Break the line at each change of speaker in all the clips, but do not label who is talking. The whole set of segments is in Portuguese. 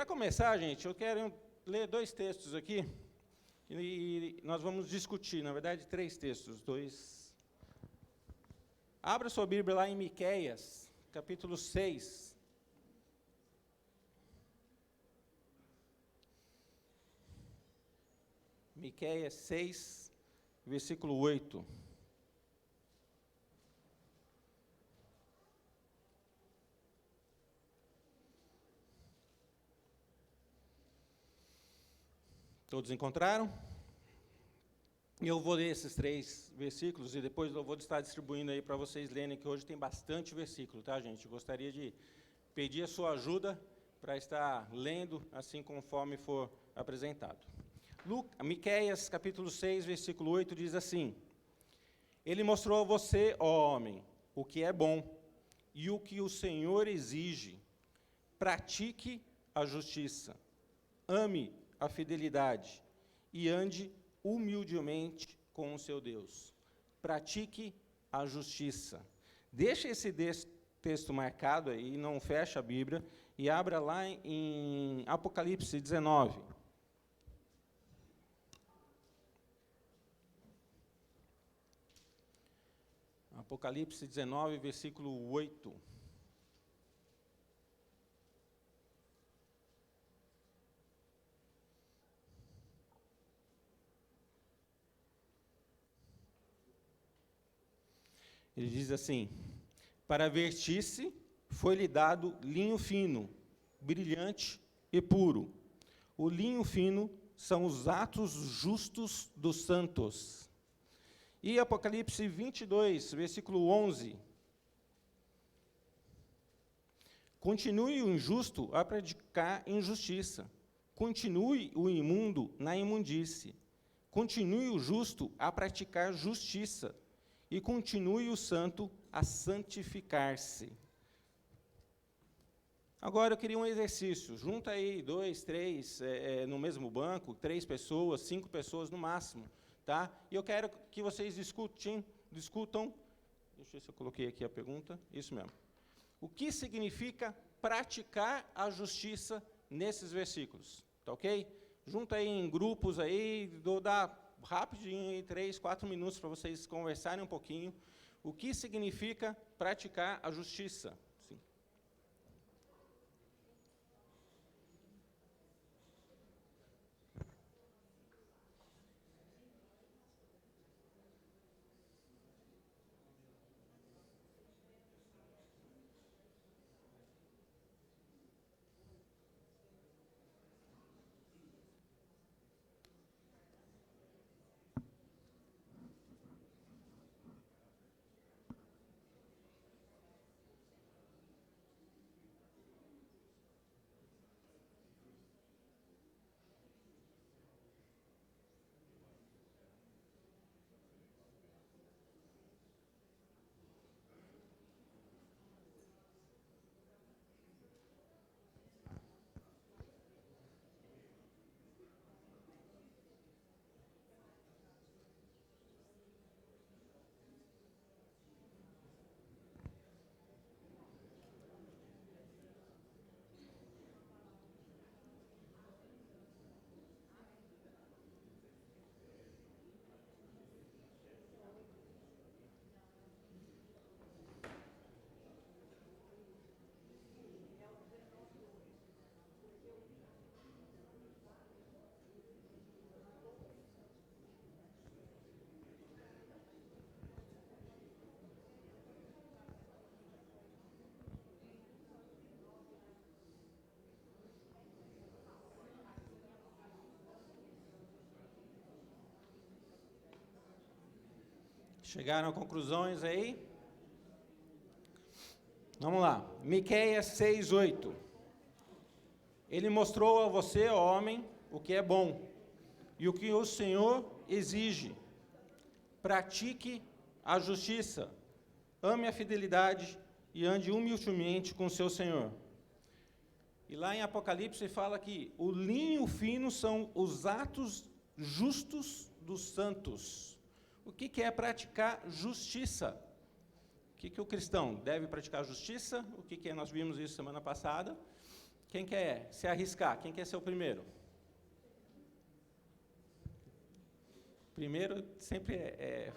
Para começar, gente, eu quero ler 2 textos aqui, e nós vamos discutir, na verdade, 3 textos, 2. Abra sua Bíblia lá em Miqueias, capítulo 6. Miqueias 6, versículo 8. Todos encontraram? Eu vou ler esses 3 versículos e depois eu vou estar distribuindo aí para vocês lerem, que hoje tem bastante versículo, tá, gente? Gostaria de pedir a sua ajuda para estar lendo assim conforme for apresentado. Miqueias, capítulo 6, versículo 8, diz assim: Ele mostrou a você, ó homem, o que é bom e o que o Senhor exige. Pratique a justiça, ame a fidelidade e ande humildemente com o seu Deus. Pratique a justiça. Deixa esse texto marcado aí, não fecha a Bíblia, e abra lá em Apocalipse 19. Apocalipse 19, versículo 8. Ele diz assim: para vestir-se foi-lhe dado linho fino, brilhante e puro. O linho fino são os atos justos dos santos. E Apocalipse 22, versículo 11. Continue o injusto a praticar injustiça. Continue o imundo na imundície. Continue o justo a praticar justiça. E continue o santo a santificar-se. Agora eu queria um exercício. Junta aí 2, 3 no mesmo banco, 3 pessoas, 5 pessoas no máximo, tá? E eu quero que vocês discutam. Deixa eu ver se eu coloquei aqui a pergunta. Isso mesmo. O que significa praticar a justiça nesses versículos? Tá ok? Junta aí em grupos aí, dá rapidinho, 3, 4 minutos para vocês conversarem um pouquinho. O que significa praticar a justiça? Sim. Chegaram a conclusões aí? Vamos lá. Miqueias 6, 8. Ele mostrou a você, ó homem, o que é bom e o que o Senhor exige. Pratique a justiça, ame a fidelidade e ande humildemente com o seu Senhor. E lá em Apocalipse fala que o linho fino são os atos justos dos santos. O que é praticar justiça? O que o cristão deve praticar justiça? O que é? Nós vimos isso semana passada. Quem quer se arriscar? Quem quer ser o primeiro? Primeiro sempre é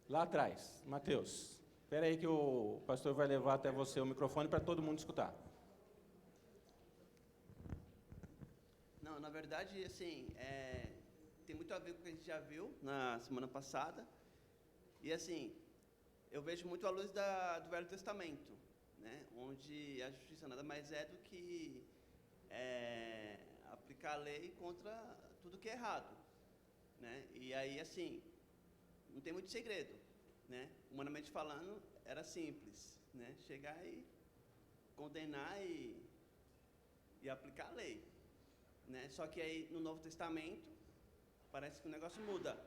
lá atrás. Mateus, espera aí que o pastor vai levar até você o microfone para todo mundo escutar.
Não, na verdade, assim, tem muito a ver com o que a gente já viu na semana passada. E, assim, eu vejo muito à luz do Velho Testamento, né, onde a justiça nada mais é do que aplicar a lei contra tudo que é errado, né? E aí, assim, não tem muito segredo, né? Humanamente falando, era simples, né? Chegar e condenar e aplicar a lei, né? Só que aí, no Novo Testamento, parece que o negócio muda.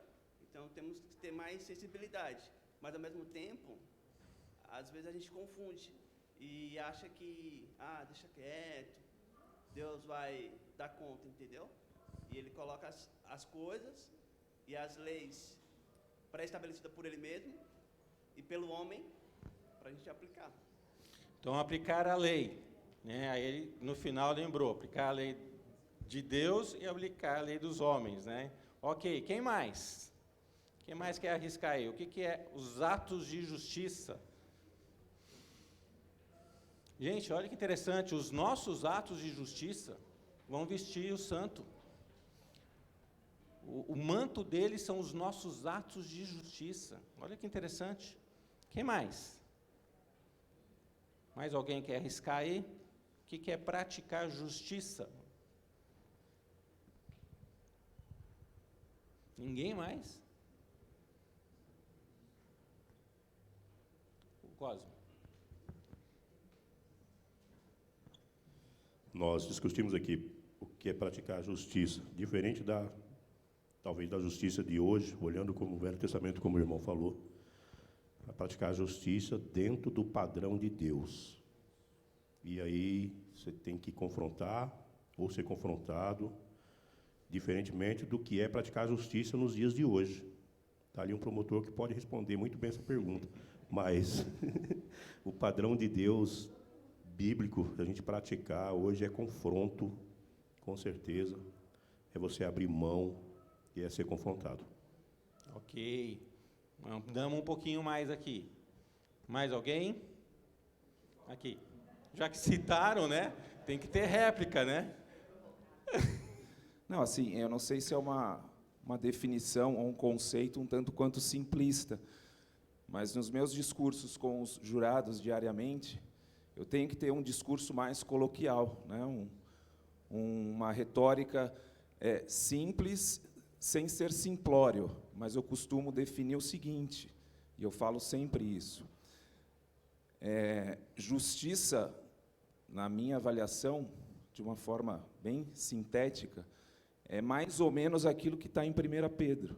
Então, temos que ter mais sensibilidade. Mas, ao mesmo tempo, às vezes a gente confunde e acha que, deixa quieto, Deus vai dar conta, entendeu? E Ele coloca as coisas e as leis pré-estabelecidas por Ele mesmo e pelo homem para a gente aplicar.
Então, aplicar a lei, né? Aí ele, no final, lembrou, aplicar a lei de Deus e aplicar a lei dos homens, né? Ok, quem mais? Quem mais quer arriscar aí? O que é os atos de justiça? Gente, olha que interessante, os nossos atos de justiça vão vestir o santo. O manto deles são os nossos atos de justiça. Olha que interessante. Quem mais? Mais alguém quer arriscar aí? O que é praticar justiça? Ninguém mais? O Cosmo.
Nós discutimos aqui o que é praticar a justiça, diferente talvez da justiça de hoje, olhando como o Velho Testamento, como o irmão falou, a praticar a justiça dentro do padrão de Deus. E aí você tem que confrontar ou ser confrontado, diferentemente do que é praticar a justiça nos dias de hoje. Está ali um promotor que pode responder muito bem essa pergunta, mas o padrão de Deus bíblico a gente praticar hoje é confronto, com certeza, é você abrir mão e é ser confrontado.
Ok. Damos um pouquinho mais aqui. Mais alguém? Aqui. Já que citaram, né? Tem que ter réplica, né?
Não, assim, eu não sei se é uma definição ou um conceito um tanto quanto simplista, mas nos meus discursos com os jurados diariamente, eu tenho que ter um discurso mais coloquial, né? Uma retórica simples, sem ser simplório, mas eu costumo definir o seguinte, e eu falo sempre isso. Justiça, na minha avaliação, de uma forma bem sintética, é mais ou menos aquilo que está em 1 Pedro,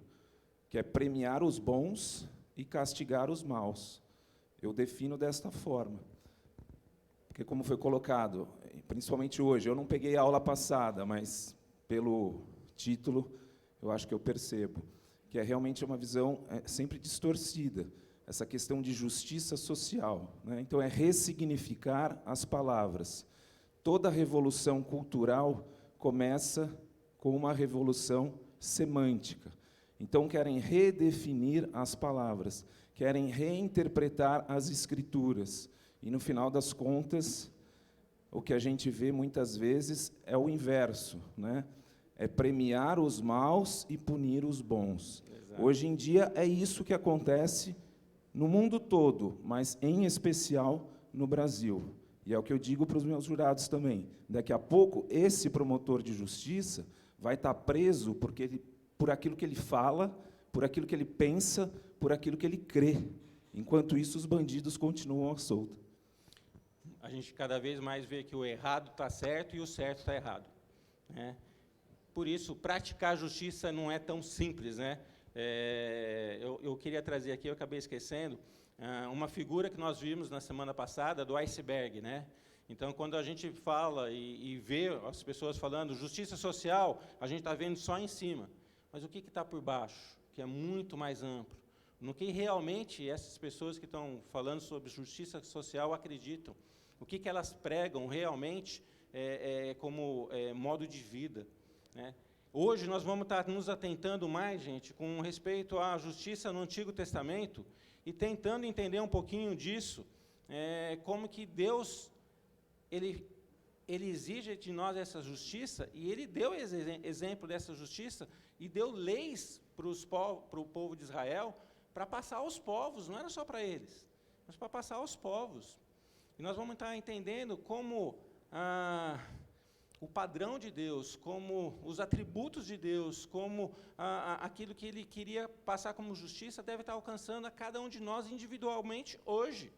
que é premiar os bons e castigar os maus. Eu defino desta forma. Porque, como foi colocado, principalmente hoje, eu não peguei a aula passada, mas pelo título eu acho que eu percebo, que é realmente uma visão sempre distorcida, essa questão de justiça social, né? Então, é ressignificar as palavras. Toda revolução cultural começa com uma revolução semântica. Então, querem redefinir as palavras, querem reinterpretar as escrituras. E, no final das contas, o que a gente vê muitas vezes é o inverso, né? É premiar os maus e punir os bons. Exato. Hoje em dia, é isso que acontece no mundo todo, mas, em especial, no Brasil. E é o que eu digo para os meus jurados também. Daqui a pouco, esse promotor de justiça vai estar preso por aquilo que ele fala, por aquilo que ele pensa, por aquilo que ele crê. Enquanto isso, os bandidos continuam à solta.
A gente cada vez mais vê que o errado está certo e o certo está errado, né? Por isso, praticar a justiça não é tão simples, né? Eu queria trazer aqui, eu acabei esquecendo, uma figura que nós vimos na semana passada do iceberg, né? Então, quando a gente fala e vê as pessoas falando justiça social, a gente está vendo só em cima. Mas o que está por baixo, que é muito mais amplo? No que realmente essas pessoas que estão falando sobre justiça social acreditam? O que elas pregam realmente como modo de vida, né? Hoje nós vamos estar nos atentando mais, gente, com respeito à justiça no Antigo Testamento e tentando entender um pouquinho disso, como que Deus ele exige de nós essa justiça, e Ele deu exemplo dessa justiça e deu leis para o povo de Israel para passar aos povos, não era só para eles, mas para passar aos povos. E nós vamos estar entendendo como o padrão de Deus, como os atributos de Deus, como aquilo que Ele queria passar como justiça deve estar alcançando a cada um de nós individualmente hoje.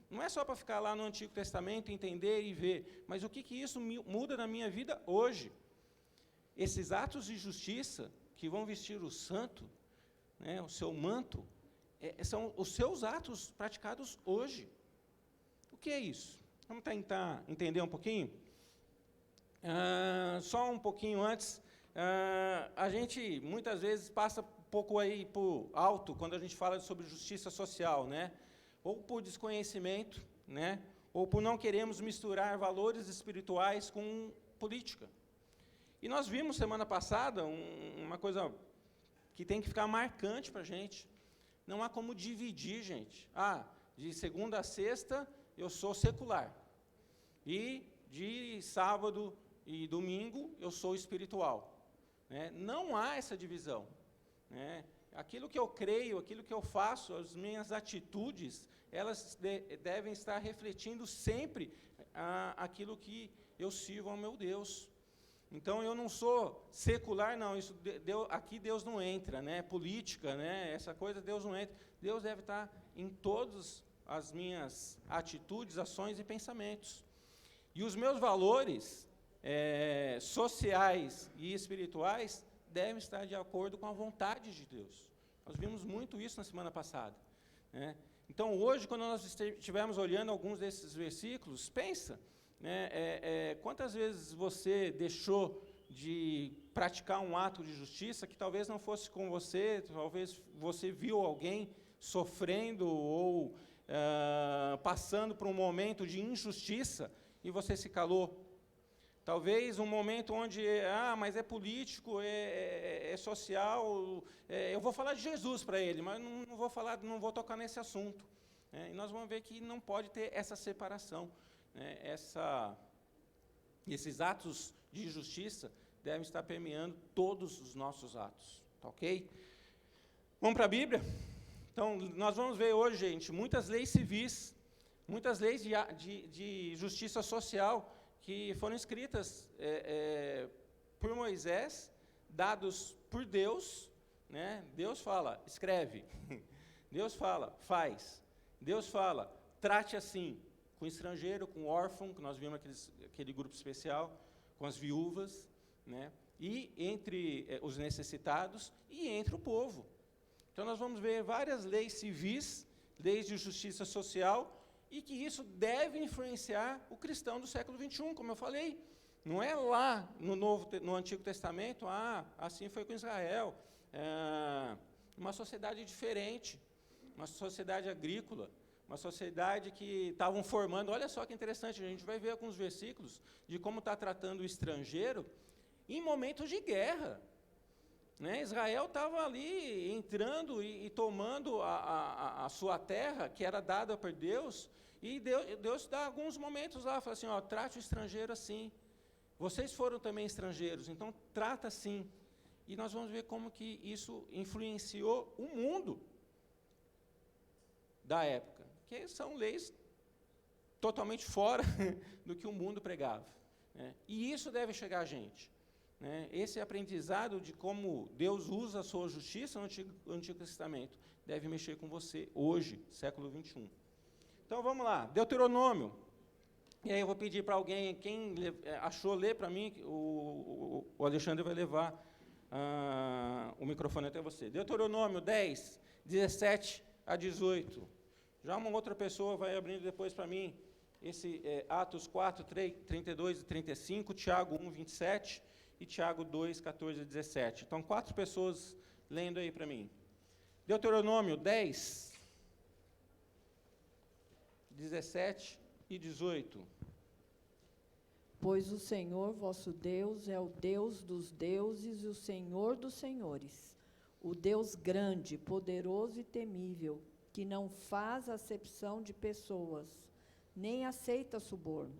Não é só para ficar lá no Antigo Testamento, entender e ver, mas o que isso muda na minha vida hoje? Esses atos de justiça que vão vestir o santo, né, o seu manto, são os seus atos praticados hoje. O que é isso? Vamos tentar entender um pouquinho? Só um pouquinho antes, a gente muitas vezes passa um pouco aí por alto quando a gente fala sobre justiça social, né? Ou por desconhecimento, né? Ou por não queremos misturar valores espirituais com política. E nós vimos semana passada uma coisa que tem que ficar marcante para a gente. Não há como dividir, gente. De segunda a sexta eu sou secular. E de sábado e domingo eu sou espiritual. Né? Não há essa divisão. Né? Aquilo que eu creio, aquilo que eu faço, as minhas atitudes, elas devem estar refletindo sempre aquilo que eu sirvo ao meu Deus. Então, eu não sou secular, não, aqui Deus não entra, né? Política, né? Essa coisa, Deus não entra. Deus deve estar em todas as minhas atitudes, ações e pensamentos. E os meus valores sociais e espirituais devem estar de acordo com a vontade de Deus. Nós vimos muito isso na semana passada. Né? Então, hoje, quando nós estivermos olhando alguns desses versículos, pensa, né, quantas vezes você deixou de praticar um ato de justiça que talvez não fosse com você, talvez você viu alguém sofrendo ou passando por um momento de injustiça e você se calou. Talvez um momento onde, mas é político, é social, eu vou falar de Jesus para ele, mas não vou tocar nesse assunto. E nós vamos ver que não pode ter essa separação. Né? Esses atos de justiça devem estar permeando todos os nossos atos. Tá ok? Vamos para a Bíblia? Então, nós vamos ver hoje, gente, muitas leis civis, muitas leis de justiça social, que foram escritas por Moisés, dados por Deus, né? Deus fala, escreve. Deus fala, faz. Deus fala, trate assim, com estrangeiro, com órfão, que nós vimos aquele grupo especial, com as viúvas, né? E entre os necessitados e entre o povo. Então, nós vamos ver várias leis civis, leis de justiça social, e que isso deve influenciar o cristão do século XXI, como eu falei. Não é lá no Antigo Testamento, assim foi com Israel. Uma sociedade diferente, uma sociedade agrícola, uma sociedade que estavam formando. Olha só que interessante, a gente vai ver alguns versículos de como está tratando o estrangeiro em momentos de guerra. Né? Israel estava ali entrando e tomando a sua terra, que era dada por Deus, e Deus dá alguns momentos lá, fala assim, trate o estrangeiro assim. Vocês foram também estrangeiros, então trata assim. E nós vamos ver como que isso influenciou o mundo da época, que são leis totalmente fora do que o mundo pregava. Né? E isso deve chegar a gente. Né? Esse aprendizado de como Deus usa a sua justiça no Antigo Testamento deve mexer com você hoje, século XXI. Então, vamos lá, Deuteronômio. E aí eu vou pedir para alguém, quem achou, ler para mim, o Alexandre vai levar o microfone até você. Deuteronômio 10, 17 a 18. Já uma outra pessoa vai abrindo depois para mim, esse Atos 4, 32 e 35, Tiago 1, 27 e Tiago 2, 14 e 17. Então, 4 pessoas lendo aí para mim. Deuteronômio 10, 17 e 18.
Pois o Senhor vosso Deus é o Deus dos deuses e o Senhor dos senhores, o Deus grande, poderoso e temível, que não faz acepção de pessoas, nem aceita suborno,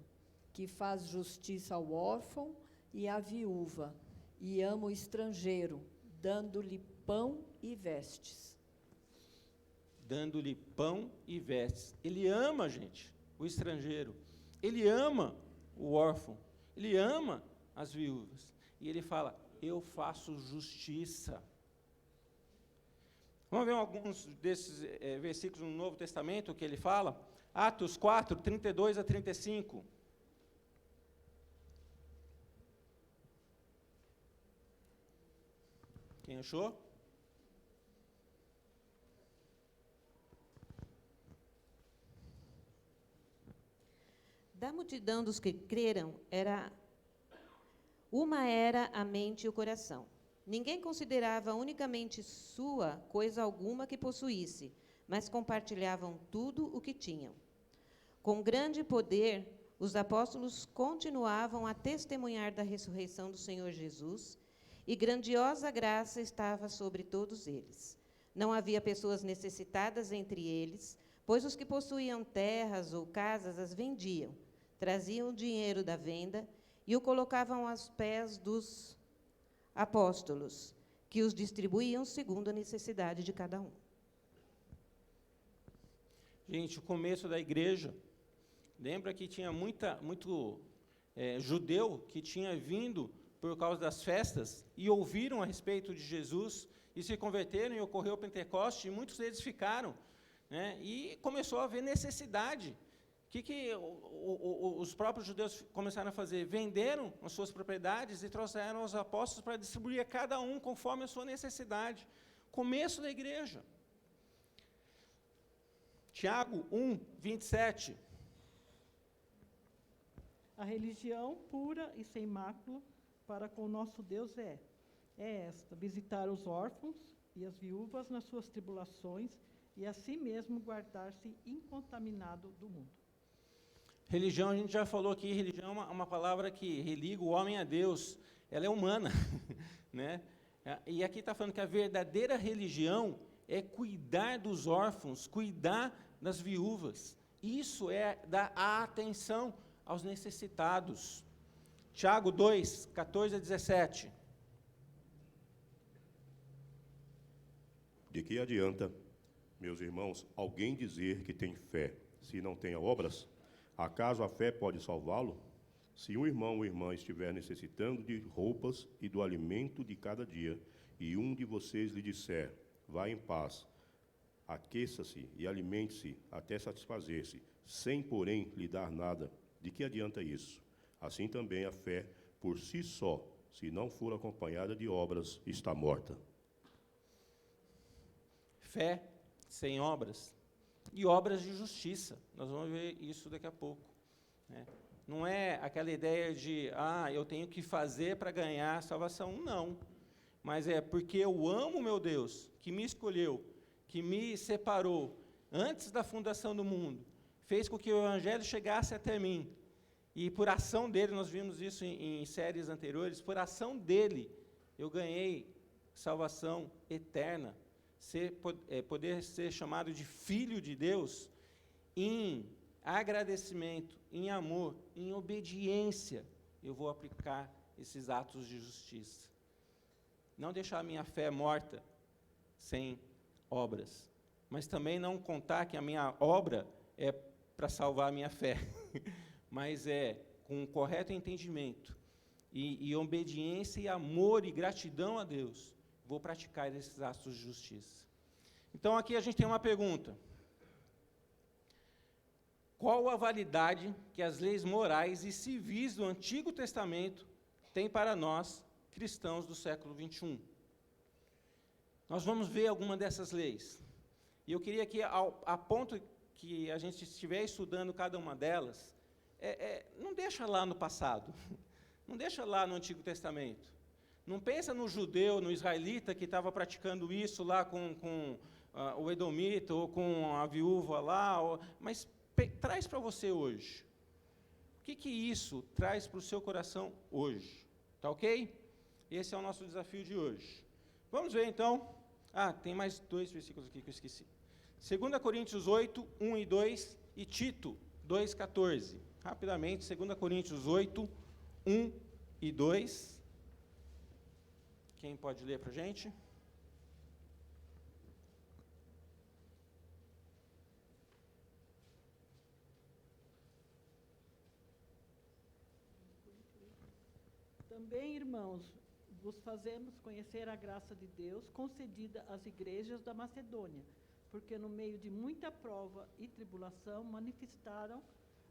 que faz justiça ao órfão e à viúva, e ama o estrangeiro, dando-lhe pão e vestes.
Dando-lhe pão e vestes. Ele ama, gente, o estrangeiro. Ele ama o órfão. Ele ama as viúvas. E ele fala, eu faço justiça. Vamos ver alguns desses versículos no Novo Testamento que ele fala? Atos 4, 32 a 35. Quem achou?
Da multidão dos que creram, era a mente e o coração. Ninguém considerava unicamente sua coisa alguma que possuísse, mas compartilhavam tudo o que tinham. Com grande poder, os apóstolos continuavam a testemunhar da ressurreição do Senhor Jesus, e grandiosa graça estava sobre todos eles. Não havia pessoas necessitadas entre eles, pois os que possuíam terras ou casas as vendiam, traziam o dinheiro da venda e o colocavam aos pés dos apóstolos, que os distribuíam segundo a necessidade de cada um.
Gente, o começo da igreja, lembra que tinha muito judeu que tinha vindo por causa das festas e ouviram a respeito de Jesus e se converteram e ocorreu o Pentecostes e muitos deles ficaram, né, e começou a haver necessidade. O que os próprios judeus começaram a fazer? Venderam as suas propriedades e trouxeram aos apóstolos para distribuir a cada um conforme a sua necessidade. Começo da igreja. Tiago 1, 27.
A religião pura e sem mácula para com o nosso Deus é esta: visitar os órfãos e as viúvas nas suas tribulações e assim mesmo guardar-se incontaminado do mundo.
Religião, a gente já falou aqui, religião é uma palavra que religa o homem a Deus, ela é humana, né? E aqui está falando que a verdadeira religião é cuidar dos órfãos, cuidar das viúvas. Isso é dar a atenção aos necessitados. Tiago 2, 14 a 17.
De que adianta, meus irmãos, alguém dizer que tem fé, se não tem obras? Acaso a fé pode salvá-lo? Se um irmão ou irmã estiver necessitando de roupas e do alimento de cada dia, e um de vocês lhe disser, vá em paz, aqueça-se e alimente-se até satisfazer-se, sem, porém, lhe dar nada, de que adianta isso? Assim também a fé, por si só, se não for acompanhada de obras, está morta.
Fé sem obras. E obras de justiça. Nós vamos ver isso daqui a pouco, né? Não é aquela ideia de, eu tenho que fazer para ganhar a salvação. Não. Mas é porque eu amo meu Deus, que me escolheu, que me separou antes da fundação do mundo, fez com que o Evangelho chegasse até mim. E por ação dele, nós vimos isso em séries anteriores, por ação dele, eu ganhei salvação eterna. Poder ser chamado de filho de Deus, em agradecimento, em amor, em obediência, eu vou aplicar esses atos de justiça. Não deixar a minha fé morta, sem obras, mas também não contar que a minha obra é para salvar a minha fé, mas é com um correto entendimento, e obediência, e amor, e gratidão a Deus, vou praticar esses atos de justiça. Então, aqui a gente tem uma pergunta. Qual a validade que as leis morais e civis do Antigo Testamento têm para nós, cristãos do século XXI? Nós vamos ver alguma dessas leis. E eu queria que, a ponto que a gente estiver estudando cada uma delas, não deixa lá no passado, não deixa lá no Antigo Testamento. Não pensa no judeu, no israelita que estava praticando isso lá com o edomita ou com a viúva lá, mas traz para você hoje. que isso traz para o seu coração hoje? Tá ok? Esse é o nosso desafio de hoje. Vamos ver, então. Tem mais 2 versículos aqui que eu esqueci. 2 Coríntios 8, 1 e 2 e Tito 2, 14. Rapidamente, 2 Coríntios 8, 1 e 2. Quem pode ler para a gente?
Também, irmãos, vos fazemos conhecer a graça de Deus concedida às igrejas da Macedônia, porque no meio de muita prova e tribulação manifestaram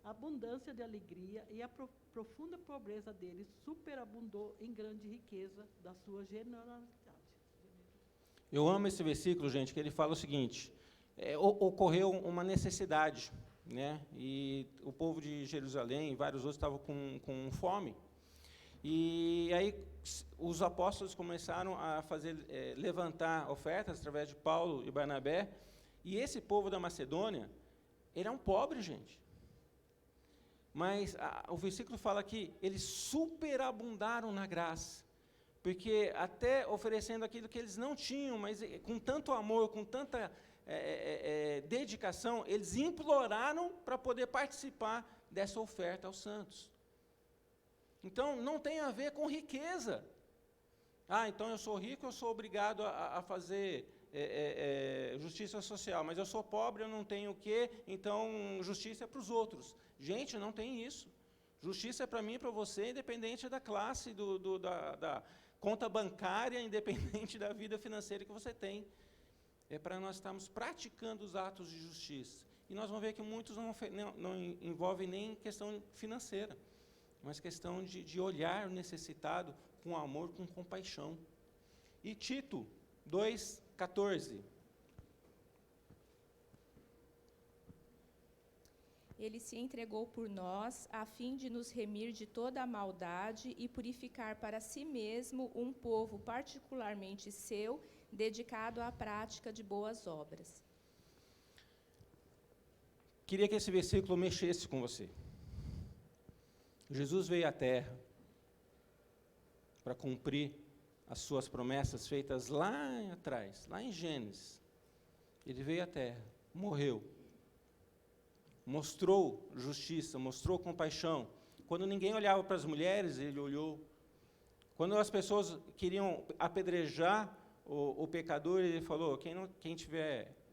a abundância de alegria, e a profunda pobreza deles superabundou em grande riqueza da sua generosidade.
Eu amo esse versículo, gente, que ele fala o seguinte: ocorreu uma necessidade, né? E o povo de Jerusalém e vários outros estavam com fome. E aí os apóstolos começaram a levantar ofertas através de Paulo e Barnabé, e esse povo da Macedônia, ele é um pobre, gente. Mas o versículo fala que eles superabundaram na graça, porque até oferecendo aquilo que eles não tinham, mas com tanto amor, com tanta dedicação, eles imploraram para poder participar dessa oferta aos santos. Então, não tem a ver com riqueza. Então eu sou rico, eu sou obrigado a fazer justiça social, mas eu sou pobre, eu não tenho o quê, então justiça é para os outros. Gente, não tem isso. Justiça é para mim e para você, independente da classe, da conta bancária, independente da vida financeira que você tem. É para nós estarmos praticando os atos de justiça. E nós vamos ver que muitos não envolvem nem questão financeira, mas questão de olhar o necessitado com amor, com compaixão. E Tito 2, 14.
Ele se entregou por nós, a fim de nos remir de toda a maldade e purificar para si mesmo um povo particularmente seu, dedicado à prática de boas obras.
Queria que esse versículo mexesse com você. Jesus veio à Terra para cumprir as suas promessas feitas lá atrás, lá em Gênesis. Ele veio à Terra, morreu, mostrou justiça, mostrou compaixão. Quando ninguém olhava para as mulheres, ele olhou. Quando as pessoas queriam apedrejar o pecador, ele falou: quem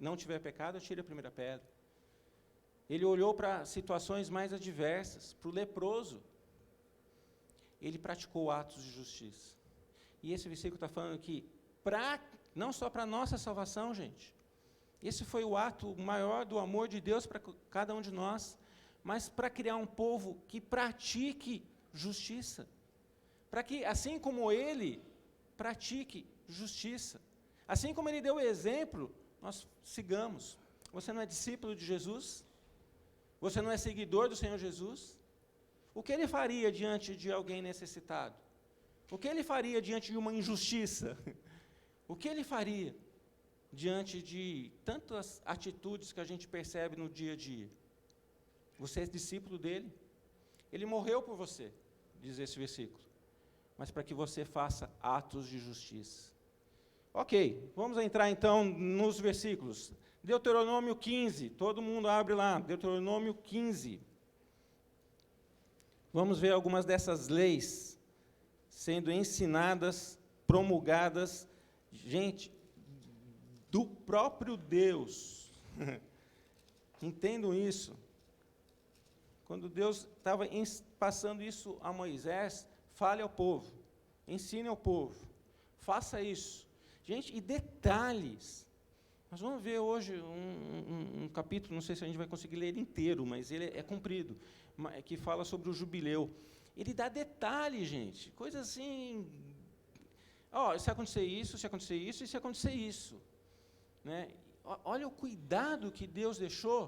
não tiver pecado, atire a primeira pedra. Ele olhou para situações mais adversas, para o leproso. Ele praticou atos de justiça. E esse versículo está falando que, não só para a nossa salvação, gente, esse foi o ato maior do amor de Deus para cada um de nós, mas para criar um povo que pratique justiça. Para que, assim como ele, pratique justiça. Assim como ele deu o exemplo, nós sigamos. Você não é discípulo de Jesus? Você não é seguidor do Senhor Jesus? O que ele faria diante de alguém necessitado? O que ele faria diante de uma injustiça? O que ele faria diante de tantas atitudes que a gente percebe no dia a dia? Você é discípulo dele? Ele morreu por você, diz esse versículo, mas para que você faça atos de justiça. Ok, vamos entrar então nos versículos. Deuteronômio 15, todo mundo abre lá, Deuteronômio 15. Vamos ver algumas dessas leis sendo ensinadas, promulgadas, gente, do próprio Deus. Entendam isso. Quando Deus estava passando isso a Moisés, fale ao povo, ensine ao povo, faça isso. Gente, e detalhes. Nós vamos ver hoje um capítulo, não sei se a gente vai conseguir ler ele inteiro, mas ele é comprido, que fala sobre o jubileu. Ele dá detalhes, gente, coisas assim, se acontecer isso, se acontecer isso, e se acontecer isso. Né? Olha o cuidado que Deus deixou,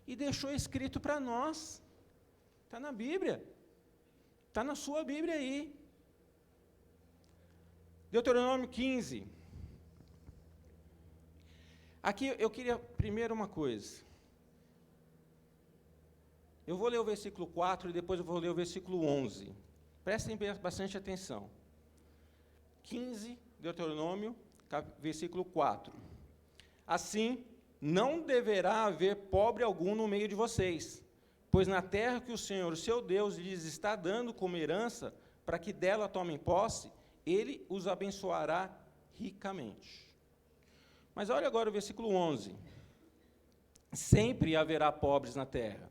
e deixou escrito para nós. Está na Bíblia, está na sua Bíblia aí. Deuteronômio 15. Aqui eu queria primeiro uma coisa. Eu vou ler o versículo 4 e depois eu vou ler o versículo 11. Prestem bastante atenção. 15, Deuteronômio, versículo 4. Assim, não deverá haver pobre algum no meio de vocês, pois na terra que o Senhor, o seu Deus, lhes está dando como herança, para que dela tomem posse, ele os abençoará ricamente. Mas olha agora o versículo 11. Sempre haverá pobres na terra.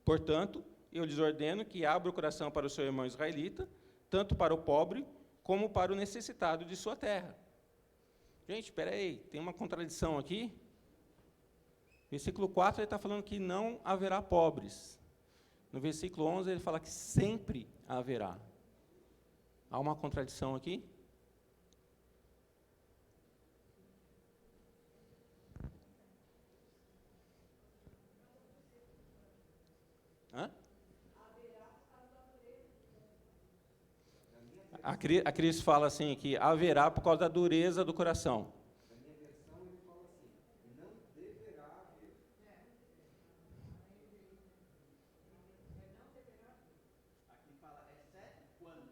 Portanto, eu lhes ordeno que abra o coração para o seu irmão israelita, tanto para o pobre como para o necessitado de sua terra. Gente, espera aí, tem uma contradição aqui. Versículo 4, ele está falando que não haverá pobres. No versículo 11, ele fala que sempre haverá. Há uma contradição aqui? Hã? A Cris fala assim, que haverá por causa da dureza do coração.
Na minha versão, ele fala assim, não deverá haver.
Aqui fala, exceto quando.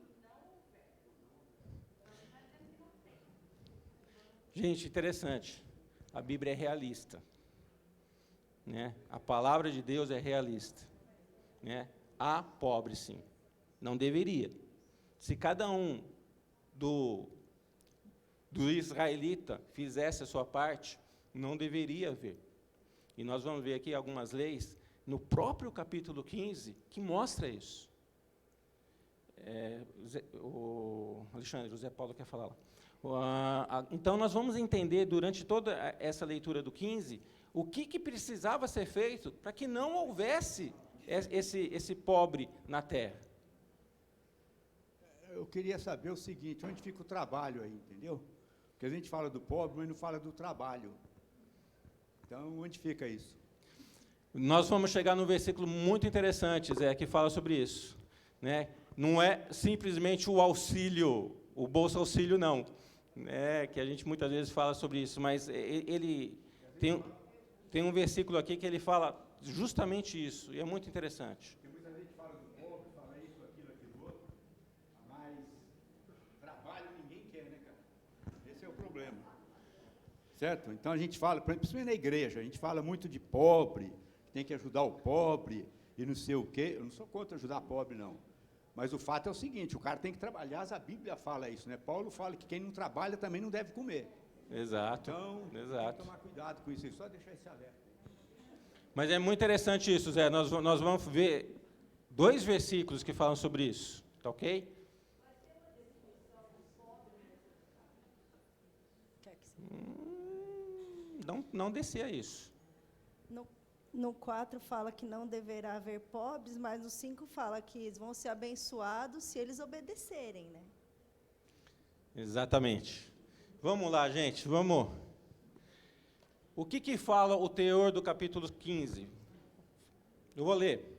Gente, interessante. A Bíblia é realista. Né? A palavra de Deus é realista. Né? Há pobre, sim. Não deveria. Se cada um do israelita fizesse a sua parte, não deveria haver. E nós vamos ver aqui algumas leis, no próprio capítulo 15, que mostra isso. O Alexandre, o José Paulo quer falar lá. Então, nós vamos entender, durante toda essa leitura do 15, o que precisava ser feito para que não houvesse esse pobre na terra.
Eu queria saber o seguinte, onde fica o trabalho aí, entendeu? Porque a gente fala do pobre, mas não fala do trabalho. Então, onde fica isso?
Nós vamos chegar num versículo muito interessante, Zé, que fala sobre isso. Né? Não é simplesmente o auxílio, o Bolsa Auxílio, não. Que a gente muitas vezes fala sobre isso, mas ele tem um versículo aqui que ele fala justamente isso, e é muito interessante.
Porque muita gente fala do pobre, fala isso, aquilo outro, mas trabalho ninguém quer, né, cara? Esse é o problema. Certo? Então, a gente fala, principalmente na igreja, a gente fala muito de pobre, que tem que ajudar o pobre, e não sei o quê. Eu não sou contra ajudar pobre, não. Mas o fato é o seguinte, o cara tem que trabalhar, a Bíblia fala isso, né? Paulo fala que quem não trabalha também não deve comer.
Exato.
Então,
exato.
tem que tomar cuidado com isso, só deixar isso aberto.
Mas é muito interessante isso, Zé. Nós vamos ver 2 versículos que falam sobre isso, tá ok? Não descer a isso.
No 4 fala que não deverá haver pobres, mas no 5 fala que eles vão ser abençoados se eles obedecerem, né?
Exatamente. Vamos lá, gente, vamos. O que fala o teor do capítulo 15? Eu vou ler.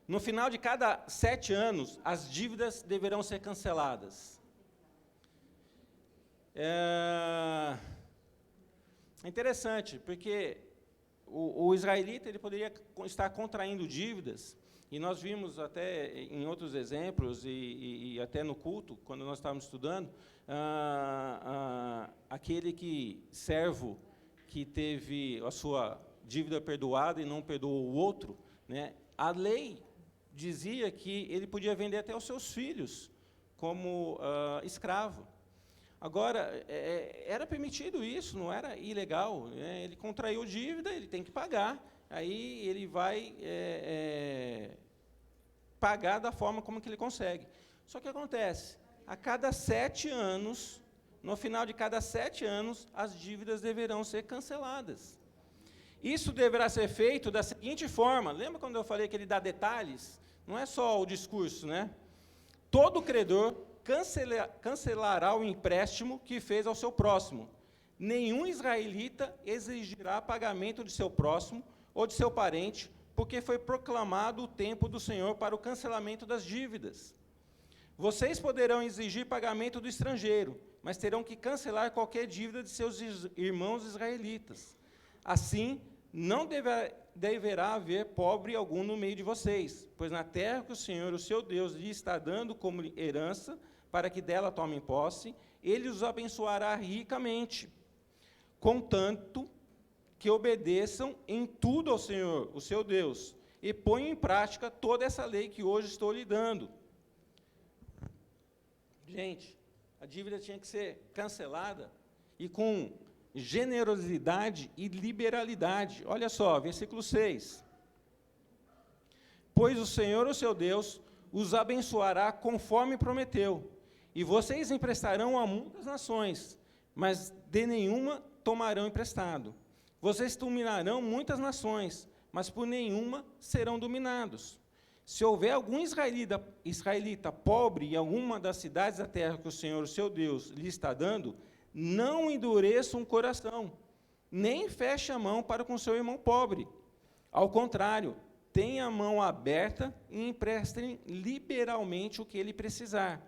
No final de cada 7 anos, as dívidas deverão ser canceladas. É interessante, porque o israelita ele poderia estar contraindo dívidas, e nós vimos até em outros exemplos, e até no culto, quando nós estávamos estudando, aquele servo que teve a sua dívida perdoada e não perdoou o outro, né, a lei dizia que ele podia vender até os seus filhos como escravo. Agora, era permitido isso, não era ilegal. Né? Ele contraiu dívida, ele tem que pagar, aí ele vai pagar da forma como que ele consegue. Só que acontece, a cada 7 anos, no final de cada 7 anos, as dívidas deverão ser canceladas. Isso deverá ser feito da seguinte forma, lembra quando eu falei que ele dá detalhes? Não é só o discurso, né? Todo credor cancelará o empréstimo que fez ao seu próximo. Nenhum israelita exigirá pagamento de seu próximo ou de seu parente, porque foi proclamado o tempo do Senhor para o cancelamento das dívidas. Vocês poderão exigir pagamento do estrangeiro, mas terão que cancelar qualquer dívida de seus irmãos israelitas. Assim, não deverá haver pobre algum no meio de vocês, pois na terra que o Senhor, o seu Deus, lhe está dando como herança, para que dela tomem posse, ele os abençoará ricamente, contanto que obedeçam em tudo ao Senhor, o seu Deus, e ponham em prática toda essa lei que hoje estou lhe dando. Gente, a dívida tinha que ser cancelada, e com generosidade e liberalidade. Olha só, versículo 6. Pois o Senhor, o seu Deus, os abençoará conforme prometeu, e vocês emprestarão a muitas nações, mas de nenhuma tomarão emprestado. Vocês dominarão muitas nações, mas por nenhuma serão dominados. Se houver algum israelita pobre em alguma das cidades da terra que o Senhor, o seu Deus, lhe está dando, não endureçam o coração, nem feche a mão para com seu irmão pobre. Ao contrário, tenha a mão aberta e emprestem liberalmente o que ele precisar.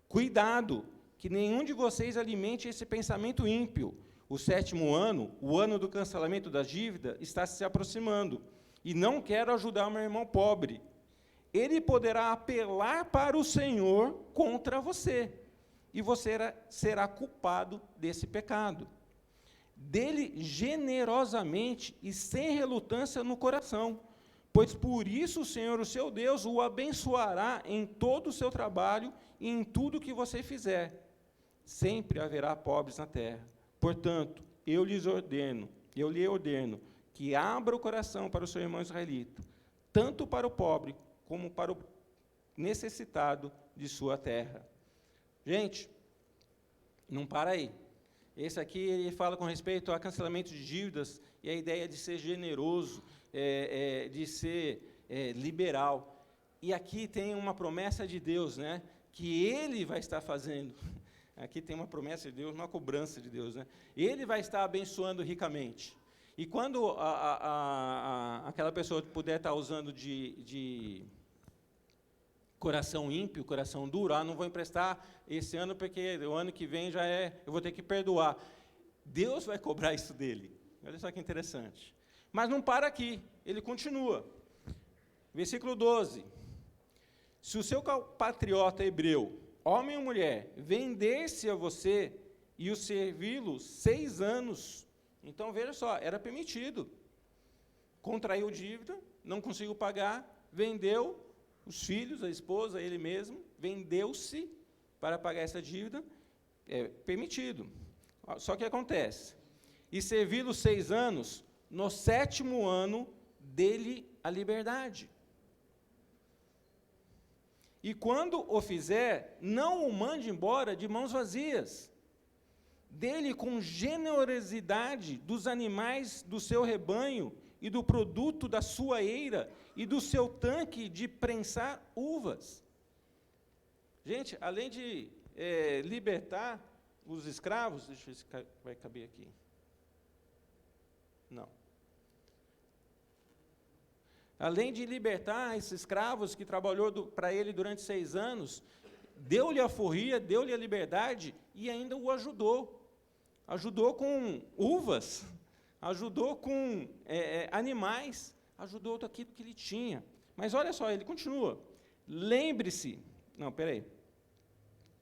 Cuidado, que nenhum de vocês alimente esse pensamento ímpio. O 7º ano, o ano do cancelamento da dívida, está se aproximando, e não quero ajudar o meu irmão pobre. Ele poderá apelar para o Senhor contra você, e você será culpado desse pecado. Dele generosamente e sem relutância no coração, pois por isso o Senhor, o seu Deus, o abençoará em todo o seu trabalho e em tudo que você fizer. Sempre haverá pobres na terra. Portanto, eu lhe ordeno que abra o coração para o seu irmão israelita, tanto para o pobre como para o necessitado de sua terra. Gente, não para aí. Esse aqui ele fala com respeito a cancelamento de dívidas e a ideia de ser generoso, de ser liberal. E aqui tem uma promessa de Deus, né, que Ele vai estar fazendo. Aqui tem uma promessa de Deus, uma cobrança de Deus, né? Ele vai estar abençoando ricamente. E quando aquela pessoa puder estar usando de coração ímpio, coração duro, não vou emprestar esse ano porque o ano que vem eu vou ter que perdoar. Deus vai cobrar isso dele. Olha só que interessante. Mas não para aqui, ele continua. Versículo 12. Se o seu compatriota hebreu, homem ou mulher, vender-se a você e o servi-lo 6 anos, então veja só, era permitido. Contraiu dívida, não conseguiu pagar, vendeu os filhos, a esposa, ele mesmo, vendeu-se para pagar essa dívida, é permitido. Só que acontece, e servi-lo 6 anos, no 7º ano, dele a liberdade. E quando o fizer, não o mande embora de mãos vazias. Dele com generosidade dos animais do seu rebanho e do produto da sua eira e do seu tanque de prensar uvas. Gente, além de libertar os escravos, deixa eu ver se vai caber aqui. Não. Além de libertar esses escravos que trabalhou para ele durante 6 anos, deu-lhe a forria, deu-lhe a liberdade e ainda o ajudou. Ajudou com uvas, ajudou com animais, ajudou daquilo que ele tinha. Mas olha só, ele continua. Lembre-se,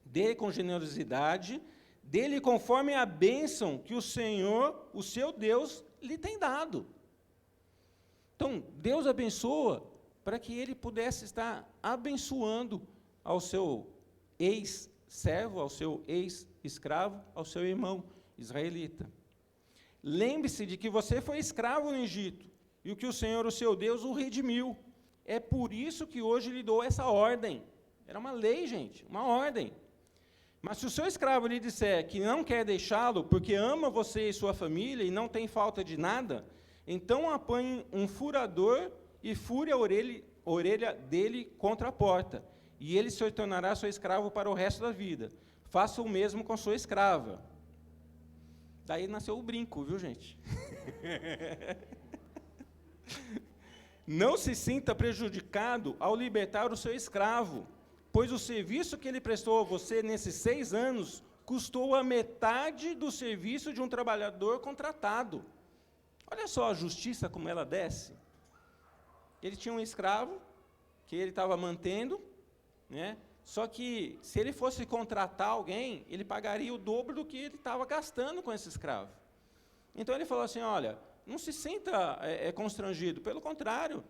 dele com generosidade, dele conforme a bênção que o Senhor, o seu Deus, lhe tem dado. Então, Deus abençoa para que ele pudesse estar abençoando ao seu ex-servo, ao seu ex-escravo, ao seu irmão israelita. Lembre-se de que você foi escravo no Egito, e que o Senhor, o seu Deus, o redimiu. É por isso que hoje lhe dou essa ordem. Era uma lei, gente, uma ordem. Mas se o seu escravo lhe disser que não quer deixá-lo, porque ama você e sua família, e não tem falta de nada, então apanhe um furador e fure a orelha dele contra a porta, e ele se tornará seu escravo para o resto da vida. Faça o mesmo com sua escrava. Daí nasceu o brinco, viu, gente? Não se sinta prejudicado ao libertar o seu escravo, pois o serviço que ele prestou a você nesses 6 anos custou a metade do serviço de um trabalhador contratado. Olha só a justiça como ela desce. Ele tinha um escravo que ele estava mantendo, né? Só que, se ele fosse contratar alguém, ele pagaria o dobro do que ele estava gastando com esse escravo. Então, ele falou assim, olha, não se sinta constrangido, pelo contrário,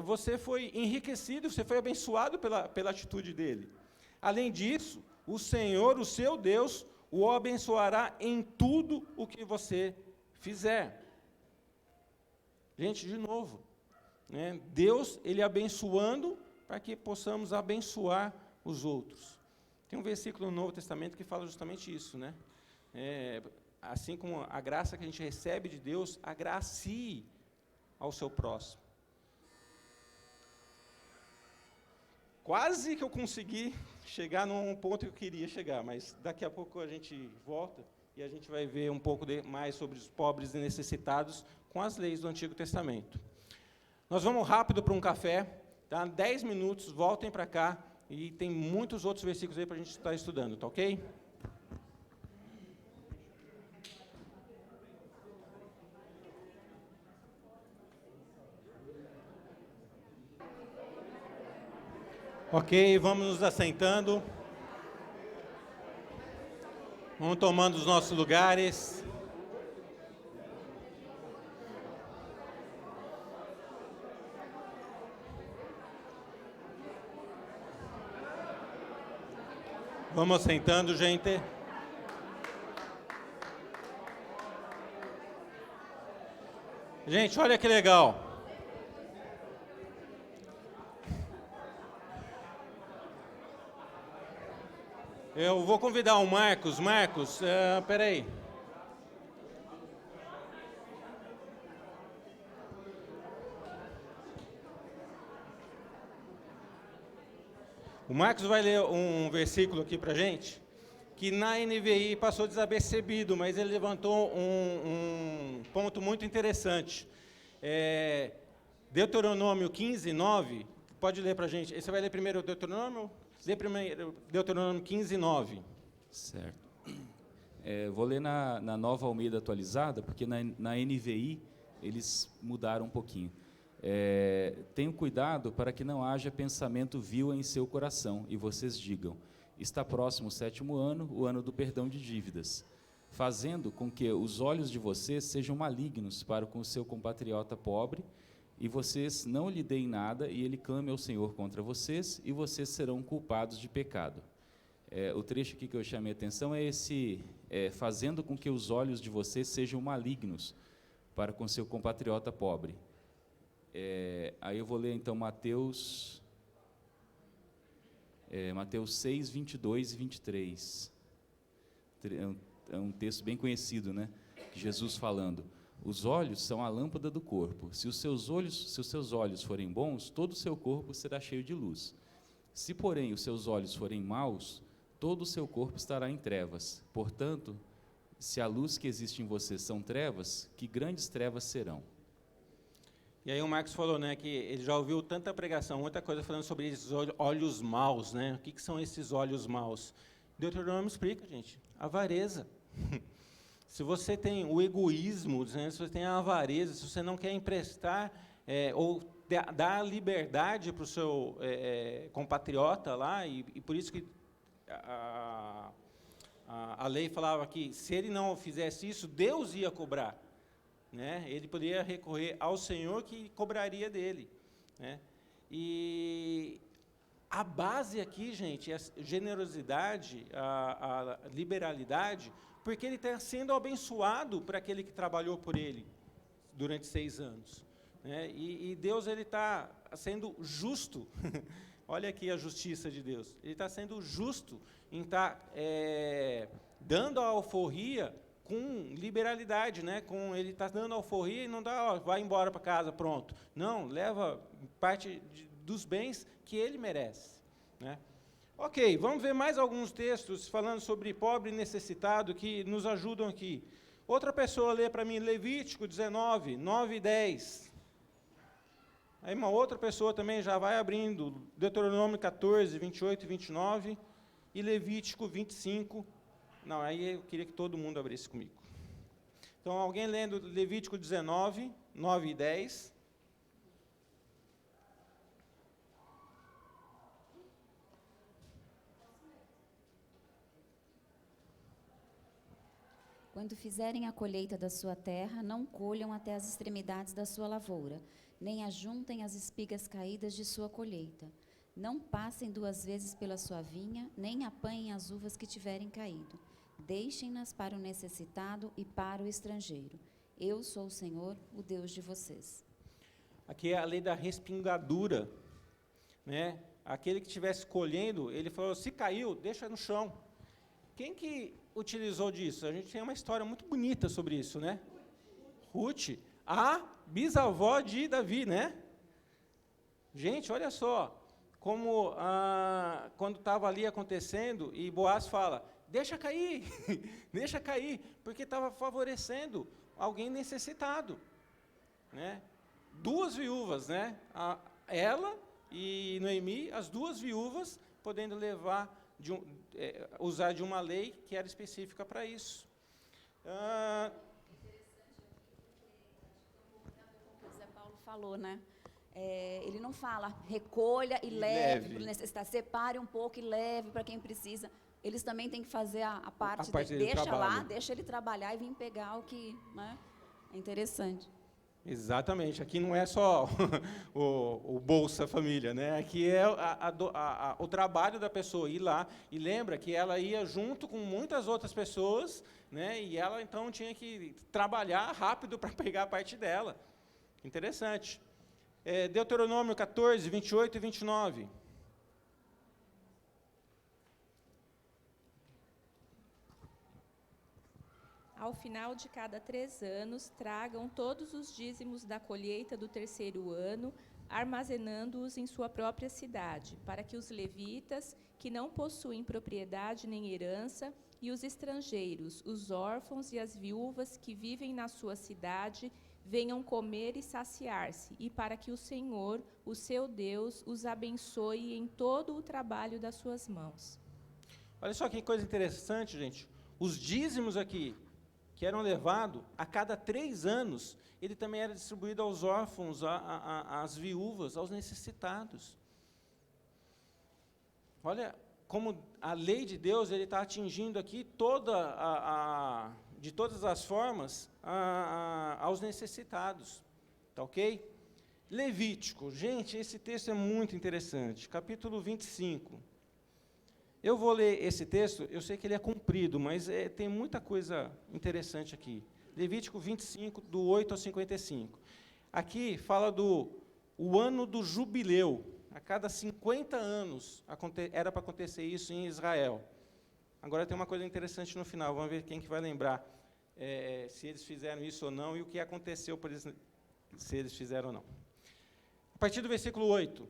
você foi enriquecido, você foi abençoado pela atitude dele. Além disso, o Senhor, o seu Deus, o abençoará em tudo o que você fizer. Gente, de novo, né, Deus, Ele abençoando para que possamos abençoar os outros. Tem um versículo no Novo Testamento que fala justamente isso, né? Assim como a graça que a gente recebe de Deus, agracie ao seu próximo. Quase que eu consegui chegar num ponto que eu queria chegar, mas daqui a pouco a gente volta e a gente vai ver um pouco mais sobre os pobres e necessitados com as leis do Antigo Testamento. Nós vamos rápido para um café, tá? 10 minutos, voltem para cá, e tem muitos outros versículos aí para a gente estar estudando, tá ok? Ok, vamos nos assentando. Vamos tomando os nossos lugares. Vamos sentando, gente. Gente, olha que legal. Eu vou convidar o Marcos. Marcos, peraí. O Marcos vai ler um versículo aqui para a gente, que na NVI passou desapercebido, mas ele levantou um ponto muito interessante. Deuteronômio 15, 9, pode ler para a gente. Você vai ler primeiro o Deuteronômio? Lê primeiro Deuteronômio 15, 9.
Certo. Vou ler na Nova Almeida atualizada, porque na NVI eles mudaram um pouquinho. Tenham cuidado para que não haja pensamento vil em seu coração, e vocês digam, está próximo o 7º ano, o ano do perdão de dívidas, fazendo com que os olhos de vocês sejam malignos para com o seu compatriota pobre, e vocês não lhe deem nada, e ele clame ao Senhor contra vocês, e vocês serão culpados de pecado. O trecho aqui que eu chamei a atenção é esse, fazendo com que os olhos de vocês sejam malignos para com seu compatriota pobre. Aí eu vou ler, então, Mateus 6, 22 e 23. É um texto bem conhecido, né? Jesus falando, os olhos são a lâmpada do corpo. Se os seus olhos forem bons, todo o seu corpo será cheio de luz. Se, porém, os seus olhos forem maus, todo o seu corpo estará em trevas. Portanto, se a luz que existe em vocês são trevas, que grandes trevas serão.
E aí o Marcos falou, né, que ele já ouviu tanta pregação, muita coisa falando sobre esses olhos maus, né? O que são esses olhos maus? Deuteronômio explica, gente, avareza. Se você tem o egoísmo, né, se você tem a avareza, se você não quer emprestar ou dar liberdade para o seu compatriota lá, e por isso que a lei falava que se ele não fizesse isso, Deus ia cobrar. Né? Ele poderia recorrer ao Senhor que cobraria dele. Né? E a base aqui, gente, é a generosidade, a liberalidade, porque ele está sendo abençoado para aquele que trabalhou por ele durante 6 anos. Né? E Deus está sendo justo. Olha aqui a justiça de Deus. Ele está sendo justo em estar dando a alforria com liberalidade, né? Ele está dando alforria e não dá, vai embora para casa, pronto. Não, leva parte dos bens que ele merece. Né? Ok, vamos ver mais alguns textos falando sobre pobre e necessitado que nos ajudam aqui. Outra pessoa lê para mim Levítico 19, 9 e 10. Aí uma outra pessoa também já vai abrindo Deuteronômio 14, 28 e 29 e Levítico 25. Não, aí eu queria que todo mundo abrisse comigo. Então, alguém lendo Levítico 19, 9 e 10.
Quando fizerem a colheita da sua terra, não colham até as extremidades da sua lavoura, nem ajuntem as espigas caídas de sua colheita. Não passem 2 vezes pela sua vinha, nem apanhem as uvas que tiverem caído. Deixem-nas para o necessitado e para o estrangeiro. Eu sou o Senhor, o Deus de vocês.
Aqui é a lei da respingadura, né? Aquele que estivesse colhendo, ele falou, se caiu, deixa no chão. Quem que utilizou disso? A gente tem uma história muito bonita sobre isso, né? Ruth, a bisavó de Davi, né? Gente, olha só, como quando estava ali acontecendo, e Boaz fala, deixa cair, deixa cair, porque estava favorecendo alguém necessitado, né? 2 viúvas, né? Ela e Noemi, as 2 viúvas, podendo levar, usar de uma lei que era específica para isso.
O Zé Paulo falou, né? Ele não fala, recolha e leve, para necessitar, separe um pouco e leve para quem precisa. Eles também têm que fazer a parte deixa lá, deixa ele trabalhar e vir pegar o que, né? É interessante.
Exatamente, aqui não é só o Bolsa Família, né? Aqui é o trabalho da pessoa ir lá, e lembra que ela ia junto com muitas outras pessoas, né? E ela então tinha que trabalhar rápido para pegar a parte dela. Interessante. Deuteronômio 14, 28 e 29.
Ao final de cada 3 anos, tragam todos os dízimos da colheita do 3º ano, armazenando-os em sua própria cidade, para que os levitas, que não possuem propriedade nem herança, e os estrangeiros, os órfãos e as viúvas que vivem na sua cidade, venham comer e saciar-se, e para que o Senhor, o seu Deus, os abençoe em todo o trabalho das suas mãos.
Olha só que coisa interessante, gente. Os dízimos aqui, que eram levados a cada 3 anos, ele também era distribuído aos órfãos, às viúvas, aos necessitados. Olha como a lei de Deus ele está atingindo aqui de todas as formas aos necessitados. Tá ok? Levítico. Gente, esse texto é muito interessante. Capítulo 25. Eu vou ler esse texto, eu sei que ele é comprido, mas tem muita coisa interessante aqui. Levítico 25, do 8 ao 55. Aqui fala o ano do jubileu. A cada 50 anos era para acontecer isso em Israel. Agora tem uma coisa interessante no final, vamos ver quem que vai lembrar se eles fizeram isso ou não, e o que aconteceu por eles, se eles fizeram ou não. A partir do versículo 8.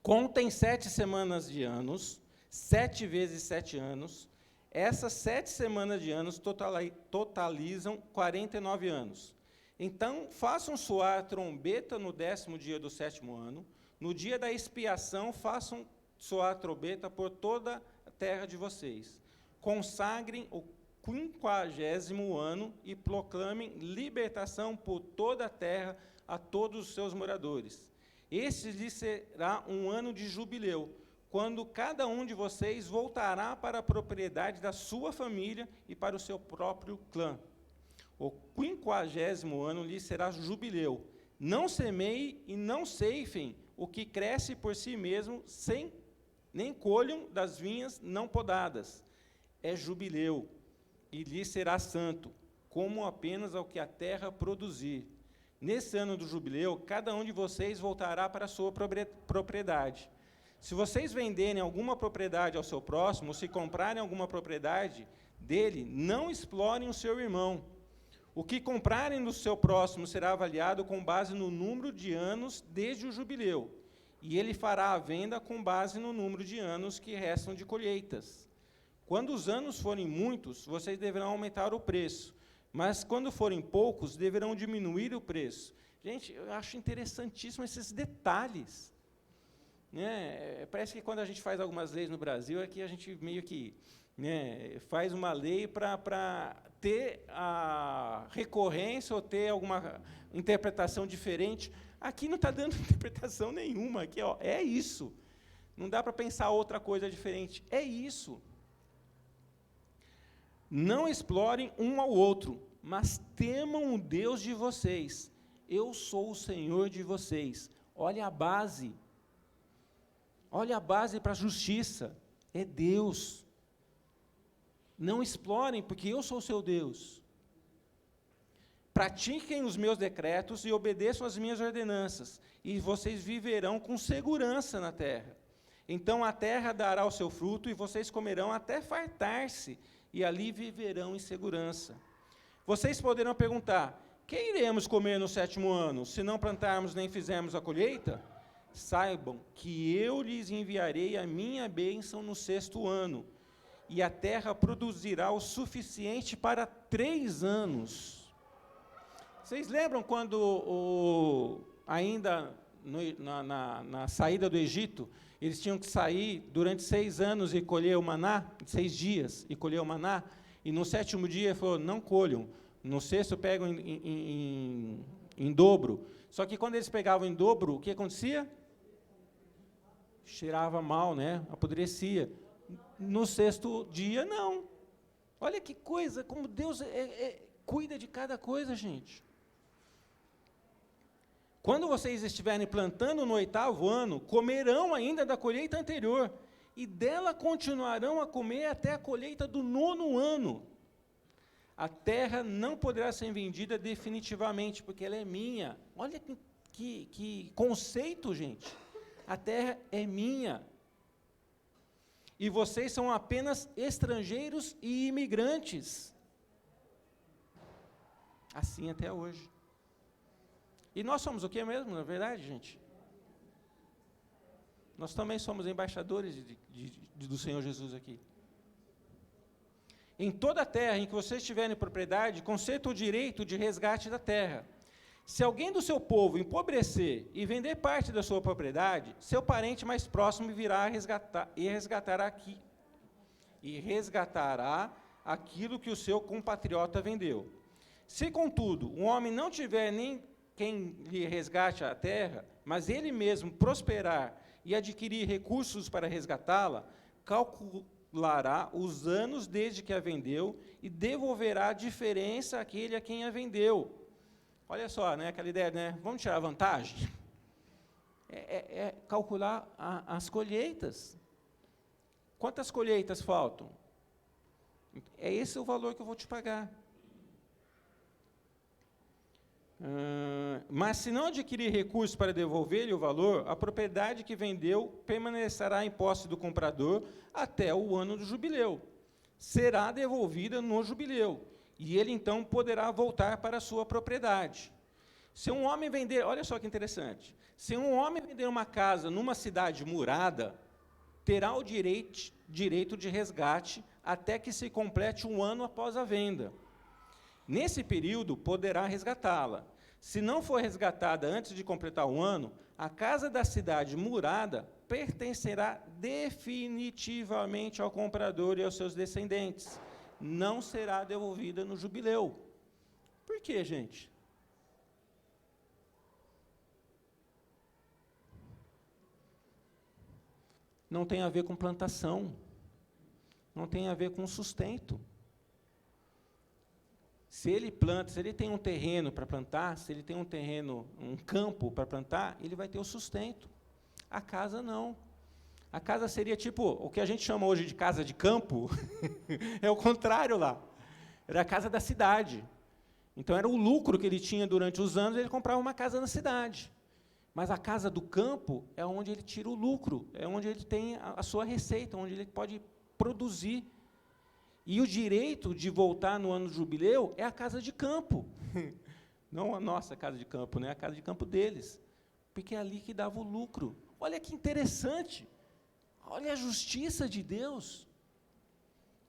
Contem 7 semanas de anos, 7 vezes 7 anos, essas 7 semanas de anos totalizam 49 anos. Então, façam soar a trombeta no 10º dia do 7º ano, no dia da expiação, façam soar a trombeta por toda a terra de vocês. Consagrem o 50º ano e proclamem libertação por toda a terra a todos os seus moradores. Este lhes será um ano de jubileu, quando cada um de vocês voltará para a propriedade da sua família e para o seu próprio clã. O 50º ano lhe será jubileu. Não semeiem e não ceifem o que cresce por si mesmo, nem colham das vinhas não podadas. É jubileu, e lhe será santo, como apenas ao que a terra produzir. Nesse ano do jubileu, cada um de vocês voltará para a sua propriedade. Se vocês venderem alguma propriedade ao seu próximo, ou se comprarem alguma propriedade dele, não explorem o seu irmão. O que comprarem do seu próximo será avaliado com base no número de anos desde o jubileu, e ele fará a venda com base no número de anos que restam de colheitas. Quando os anos forem muitos, vocês deverão aumentar o preço, mas quando forem poucos, deverão diminuir o preço. Gente, eu acho interessantíssimo esses detalhes. Parece que quando a gente faz algumas leis no Brasil, aqui a gente meio que faz uma lei para ter a recorrência ou ter alguma interpretação diferente. Aqui não está dando interpretação nenhuma. Aqui, é isso. Não dá para pensar outra coisa diferente. É isso. Não explorem um ao outro, mas temam o Deus de vocês. Eu sou o Senhor de vocês. Olha a base. Olha a base para a justiça. É Deus. Não explorem, porque eu sou o seu Deus. Pratiquem os meus decretos e obedeçam às minhas ordenanças, e vocês viverão com segurança na terra. Então a terra dará o seu fruto, e vocês comerão até fartar-se, e ali viverão em segurança. Vocês poderão perguntar: que iremos comer no 7º ano, se não plantarmos nem fizermos a colheita? Saibam que eu lhes enviarei a minha bênção no 6º ano, e a terra produzirá o suficiente para 3 anos. Vocês lembram quando, ainda na saída do Egito, eles tinham que sair durante 6 anos e colher o maná, 6 dias, e colher o maná, e no 7º dia ele falou: não colham, no 6º pegam em dobro. Só que quando eles pegavam em dobro, o que acontecia? Cheirava mal, né? Apodrecia. No 6º dia, não. Olha que coisa, como Deus cuida de cada coisa, gente. Quando vocês estiverem plantando no 8º ano, comerão ainda da colheita anterior, e dela continuarão a comer até a colheita do 9º ano. A terra não poderá ser vendida definitivamente, porque ela é minha. Olha que conceito, gente. A terra é minha. E vocês são apenas estrangeiros e imigrantes. Assim até hoje. E nós somos o que mesmo, na verdade, gente? Nós também somos embaixadores do Senhor Jesus aqui. Em toda a terra em que vocês tiverem propriedade, conceda o direito de resgate da terra. Se alguém do seu povo empobrecer e vender parte da sua propriedade, seu parente mais próximo virá resgatará aquilo que o seu compatriota vendeu. Se, contudo, um homem não tiver nem quem lhe resgate a terra, mas ele mesmo prosperar e adquirir recursos para resgatá-la, calculará os anos desde que a vendeu e devolverá a diferença àquele a quem a vendeu. Olha só, né, aquela ideia, né? Vamos tirar vantagem? É calcular as colheitas. Quantas colheitas faltam? É esse o valor que eu vou te pagar. Mas se não adquirir recursos para devolver-lhe o valor, a propriedade que vendeu permanecerá em posse do comprador até o ano do jubileu. Será devolvida no jubileu, e ele então poderá voltar para a sua propriedade. Se um homem vender, olha só que interessante, se um homem vender uma casa numa cidade murada, terá o direito de resgate até que se complete 1 ano após a venda. Nesse período, poderá resgatá-la. Se não for resgatada antes de completar 1 ano, a casa da cidade murada pertencerá definitivamente ao comprador e aos seus descendentes. Não será devolvida no jubileu. Por quê, gente? Não tem a ver com plantação. Não tem a ver com sustento. Se ele planta, se ele tem um terreno para plantar, se ele tem um terreno, um campo para plantar, ele vai ter o sustento. A casa não. A casa seria tipo, o que a gente chama hoje de casa de campo, é o contrário lá. Era a casa da cidade. Então, era o lucro que ele tinha durante os anos, ele comprava uma casa na cidade. Mas a casa do campo é onde ele tira o lucro, é onde ele tem a sua receita, onde ele pode produzir. E o direito de voltar no ano do jubileu é a casa de campo. Não a nossa casa de campo, né? A casa de campo deles. Porque é ali que dava o lucro. Olha que interessante. Olha a justiça de Deus.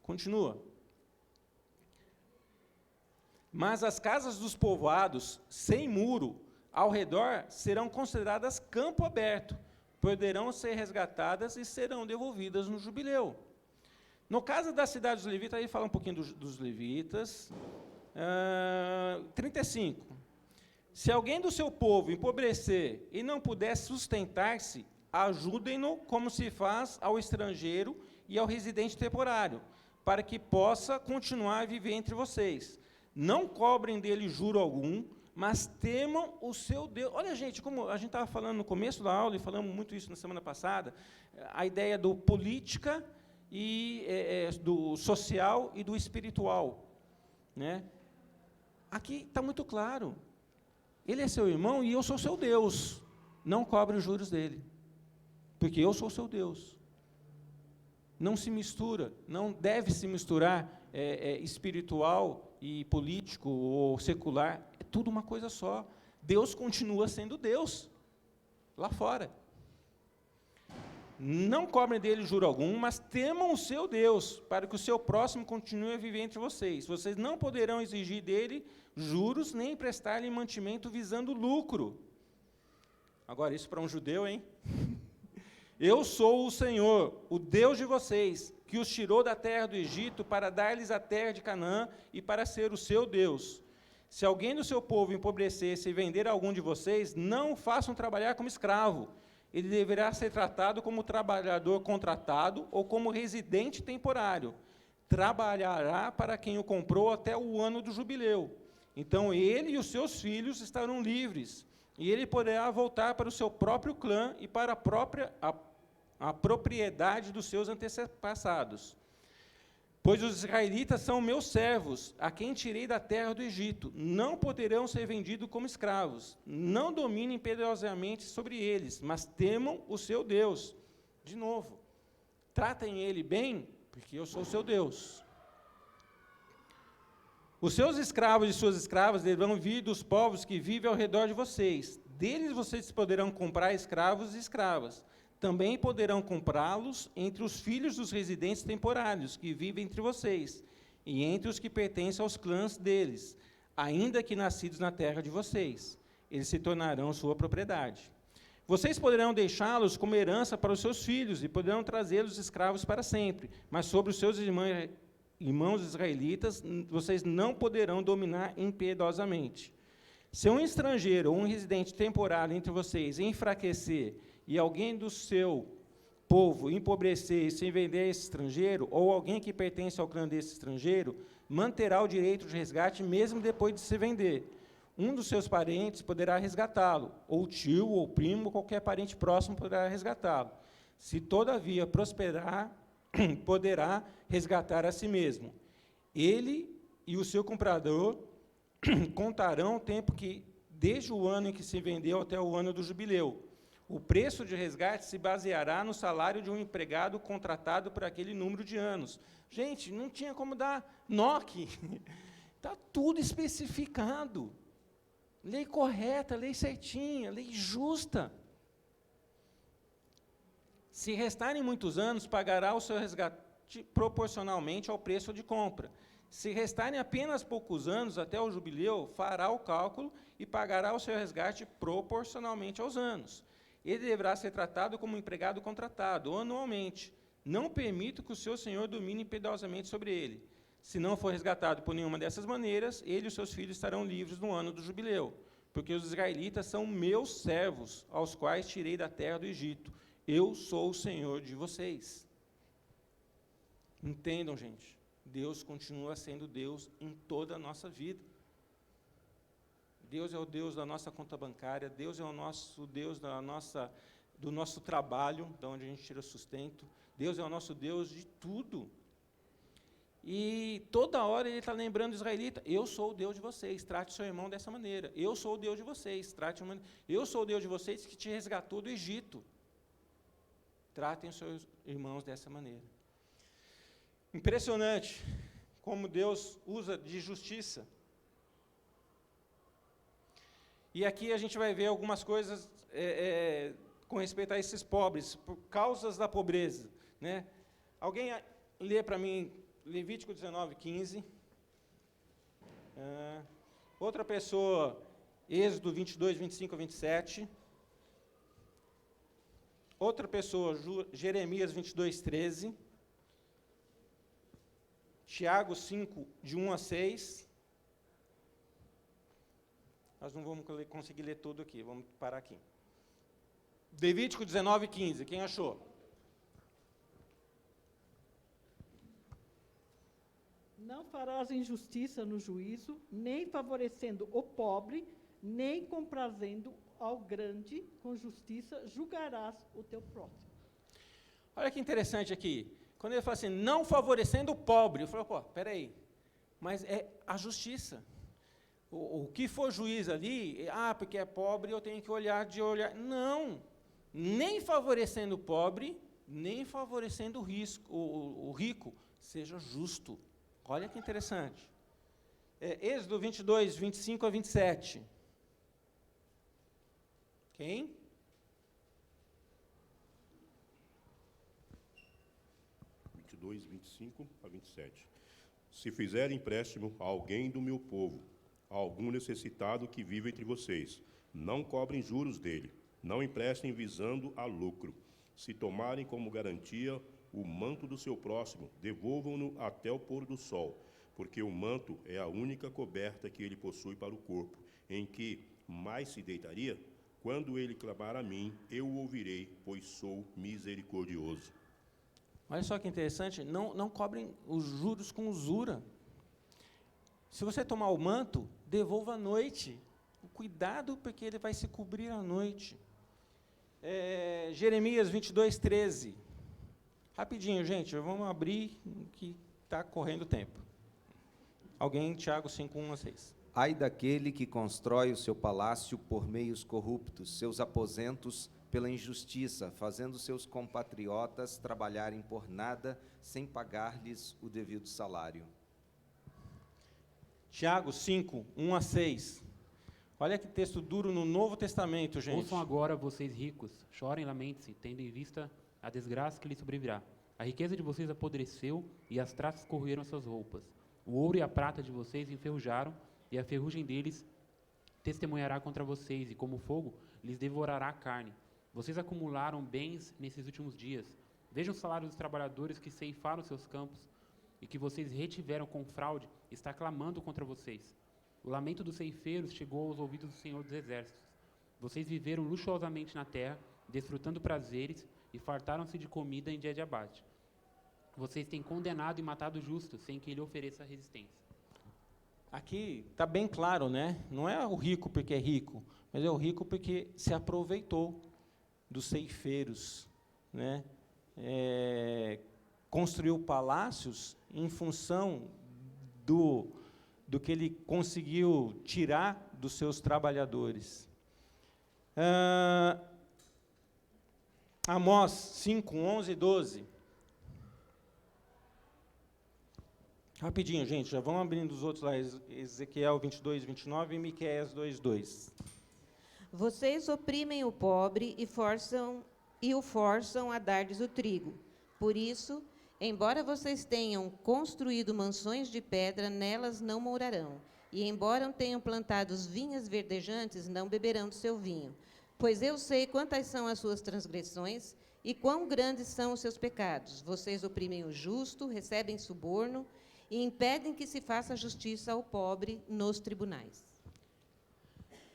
Continua. Mas as casas dos povoados, sem muro, ao redor, serão consideradas campo aberto, poderão ser resgatadas e serão devolvidas no jubileu. No caso da cidade dos levitas, aí fala um pouquinho dos levitas. 35. Se alguém do seu povo empobrecer e não puder sustentar-se, ajudem-no como se faz ao estrangeiro e ao residente temporário, para que possa continuar a viver entre vocês. Não cobrem dele juro algum, mas temam o seu Deus. Olha, gente, como a gente estava falando no começo da aula, e falamos muito isso na semana passada, a ideia do política, e do social e do espiritual. Né? Aqui está muito claro. Ele é seu irmão e eu sou seu Deus. Não cobre os juros dele, porque eu sou seu Deus. Não se mistura, não deve se misturar espiritual e político ou secular. É tudo uma coisa só. Deus continua sendo Deus, lá fora. Não cobrem dele juro algum, mas temam o seu Deus, para que o seu próximo continue a viver entre vocês. Vocês não poderão exigir dele juros, nem prestar-lhe mantimento visando lucro. Agora, isso para um judeu, hein? Eu sou o Senhor, o Deus de vocês, que os tirou da terra do Egito para dar-lhes a terra de Canaã e para ser o seu Deus. Se alguém do seu povo empobrecesse e vender algum de vocês, não o façam trabalhar como escravo. Ele deverá ser tratado como trabalhador contratado ou como residente temporário. Trabalhará para quem o comprou até o ano do jubileu. Então, ele e os seus filhos estarão livres, e ele poderá voltar para o seu próprio clã e para a propriedade dos seus antepassados. Pois os israelitas são meus servos, a quem tirei da terra do Egito. Não poderão ser vendidos como escravos. Não dominem impiedosadamente sobre eles, mas temam o seu Deus. De novo, tratem ele bem, porque eu sou o seu Deus. Os seus escravos e suas escravas deverão vir dos povos que vivem ao redor de vocês. Deles vocês poderão comprar escravos e escravas. Também poderão comprá-los entre os filhos dos residentes temporários, que vivem entre vocês, e entre os que pertencem aos clãs deles, ainda que nascidos na terra de vocês. Eles se tornarão sua propriedade. Vocês poderão deixá-los como herança para os seus filhos, e poderão trazê-los escravos para sempre, mas sobre os seus irmãos israelitas, vocês não poderão dominar impiedosamente. Se um estrangeiro ou um residente temporário entre vocês enfraquecer, e alguém do seu povo empobrecer e se vender a esse estrangeiro, ou alguém que pertence ao clã desse estrangeiro, manterá o direito de resgate mesmo depois de se vender. Um dos seus parentes poderá resgatá-lo, ou tio, ou primo, ou qualquer parente próximo poderá resgatá-lo. Se, todavia, prosperar, poderá resgatar a si mesmo. Ele e o seu comprador contarão o tempo que, desde o ano em que se vendeu até o ano do jubileu. O preço de resgate se baseará no salário de um empregado contratado por aquele número de anos. Gente, não tinha como dar NOC. Está tudo especificado. Lei correta, lei certinha, lei justa. Se restarem muitos anos, pagará o seu resgate proporcionalmente ao preço de compra. Se restarem apenas poucos anos até o jubileu, fará o cálculo e pagará o seu resgate proporcionalmente aos anos. Ele deverá ser tratado como um empregado contratado, anualmente. Não permita que o seu senhor domine impiedosamente sobre ele. Se não for resgatado por nenhuma dessas maneiras, ele e os seus filhos estarão livres no ano do jubileu, porque os israelitas são meus servos, aos quais tirei da terra do Egito. Eu sou o Senhor de vocês. Entendam, gente, Deus continua sendo Deus em toda a nossa vida. Deus é o Deus da nossa conta bancária, Deus é o nosso Deus do nosso trabalho, de onde a gente tira sustento. Deus é o nosso Deus de tudo. E toda hora ele está lembrando o israelita, eu sou o Deus de vocês, trate seu irmão dessa maneira. Eu sou o Deus de vocês, eu sou o Deus de vocês que te resgatou do Egito. Tratem os seus irmãos dessa maneira. Impressionante como Deus usa de justiça. E aqui a gente vai ver algumas coisas com respeito a esses pobres, por causas da pobreza. Né? Alguém lê para mim Levítico 19:15. Outra pessoa, Êxodo 22, 25 a 27. Outra pessoa, Jeremias 22, 13. Tiago 5, de 1 a 6. Nós não vamos conseguir ler tudo aqui, vamos parar aqui. Levítico 19:15, quem achou?
Não farás injustiça no juízo, nem favorecendo o pobre, nem comprazendo ao grande, com justiça julgarás o teu próximo.
Olha que interessante aqui. Quando ele fala assim, não favorecendo o pobre, eu falo, pô, peraí, mas é a justiça. O que for juiz ali, porque é pobre, eu tenho que olhar de olhar. Não, nem favorecendo o pobre, nem favorecendo o rico, seja justo. Olha que interessante. Êxodo 22, 25 a 27. Quem?
(22, 25 a 27). Se fizer empréstimo a alguém do meu povo, a algum necessitado que vive entre vocês, não cobrem juros dele, não emprestem visando a lucro. Se tomarem como garantia o manto do seu próximo, devolvam-no até o pôr do sol, porque o manto é a única coberta que ele possui para o corpo, em que mais se deitaria. Quando ele clamar a mim, eu o ouvirei, pois sou misericordioso.
Olha só que interessante, não cobrem os juros com usura. Se você tomar o manto, devolva à noite. Cuidado, porque ele vai se cobrir à noite. Jeremias 22, 13. Rapidinho, gente, vamos abrir, que está correndo o tempo. Alguém, Tiago 5, 1 a 6.
Ai daquele que constrói o seu palácio por meios corruptos, seus aposentos pela injustiça, fazendo seus compatriotas trabalharem por nada, sem pagar-lhes o devido salário.
Tiago 5, 1 a 6. Olha que texto duro no Novo Testamento, gente.
Ouçam agora, vocês ricos, chorem e lamentem-se, tendo em vista a desgraça que lhes sobrevirá. A riqueza de vocês apodreceu e as traças corroeram suas roupas. O ouro e a prata de vocês enferrujaram, e a ferrugem deles testemunhará contra vocês, e como fogo lhes devorará a carne. Vocês acumularam bens nesses últimos dias. Vejam o salário dos trabalhadores que ceifaram seus campos, e que vocês retiveram com fraude, está clamando contra vocês. O lamento dos ceifeiros chegou aos ouvidos do Senhor dos Exércitos. Vocês viveram luxuosamente na terra, desfrutando prazeres, e fartaram-se de comida em dia de abate. Vocês têm condenado e matado o justo, sem que ele ofereça resistência.
Aqui está bem claro, né? Não é o rico porque é rico, mas é o rico porque se aproveitou dos ceifeiros, né? Construiu palácios em função do que ele conseguiu tirar dos seus trabalhadores. Amós 5, 11 e 12. Rapidinho, gente, já vão abrindo os outros lá, Ezequiel 22, 29 e Miqueias 2, 2.
Vocês oprimem o pobre e o forçam a dar-lhes o trigo. Por isso, embora vocês tenham construído mansões de pedra, nelas não morarão. E embora tenham plantado vinhas verdejantes, não beberão do seu vinho. Pois eu sei quantas são as suas transgressões e quão grandes são os seus pecados. Vocês oprimem o justo, recebem suborno e impedem que se faça justiça ao pobre nos tribunais.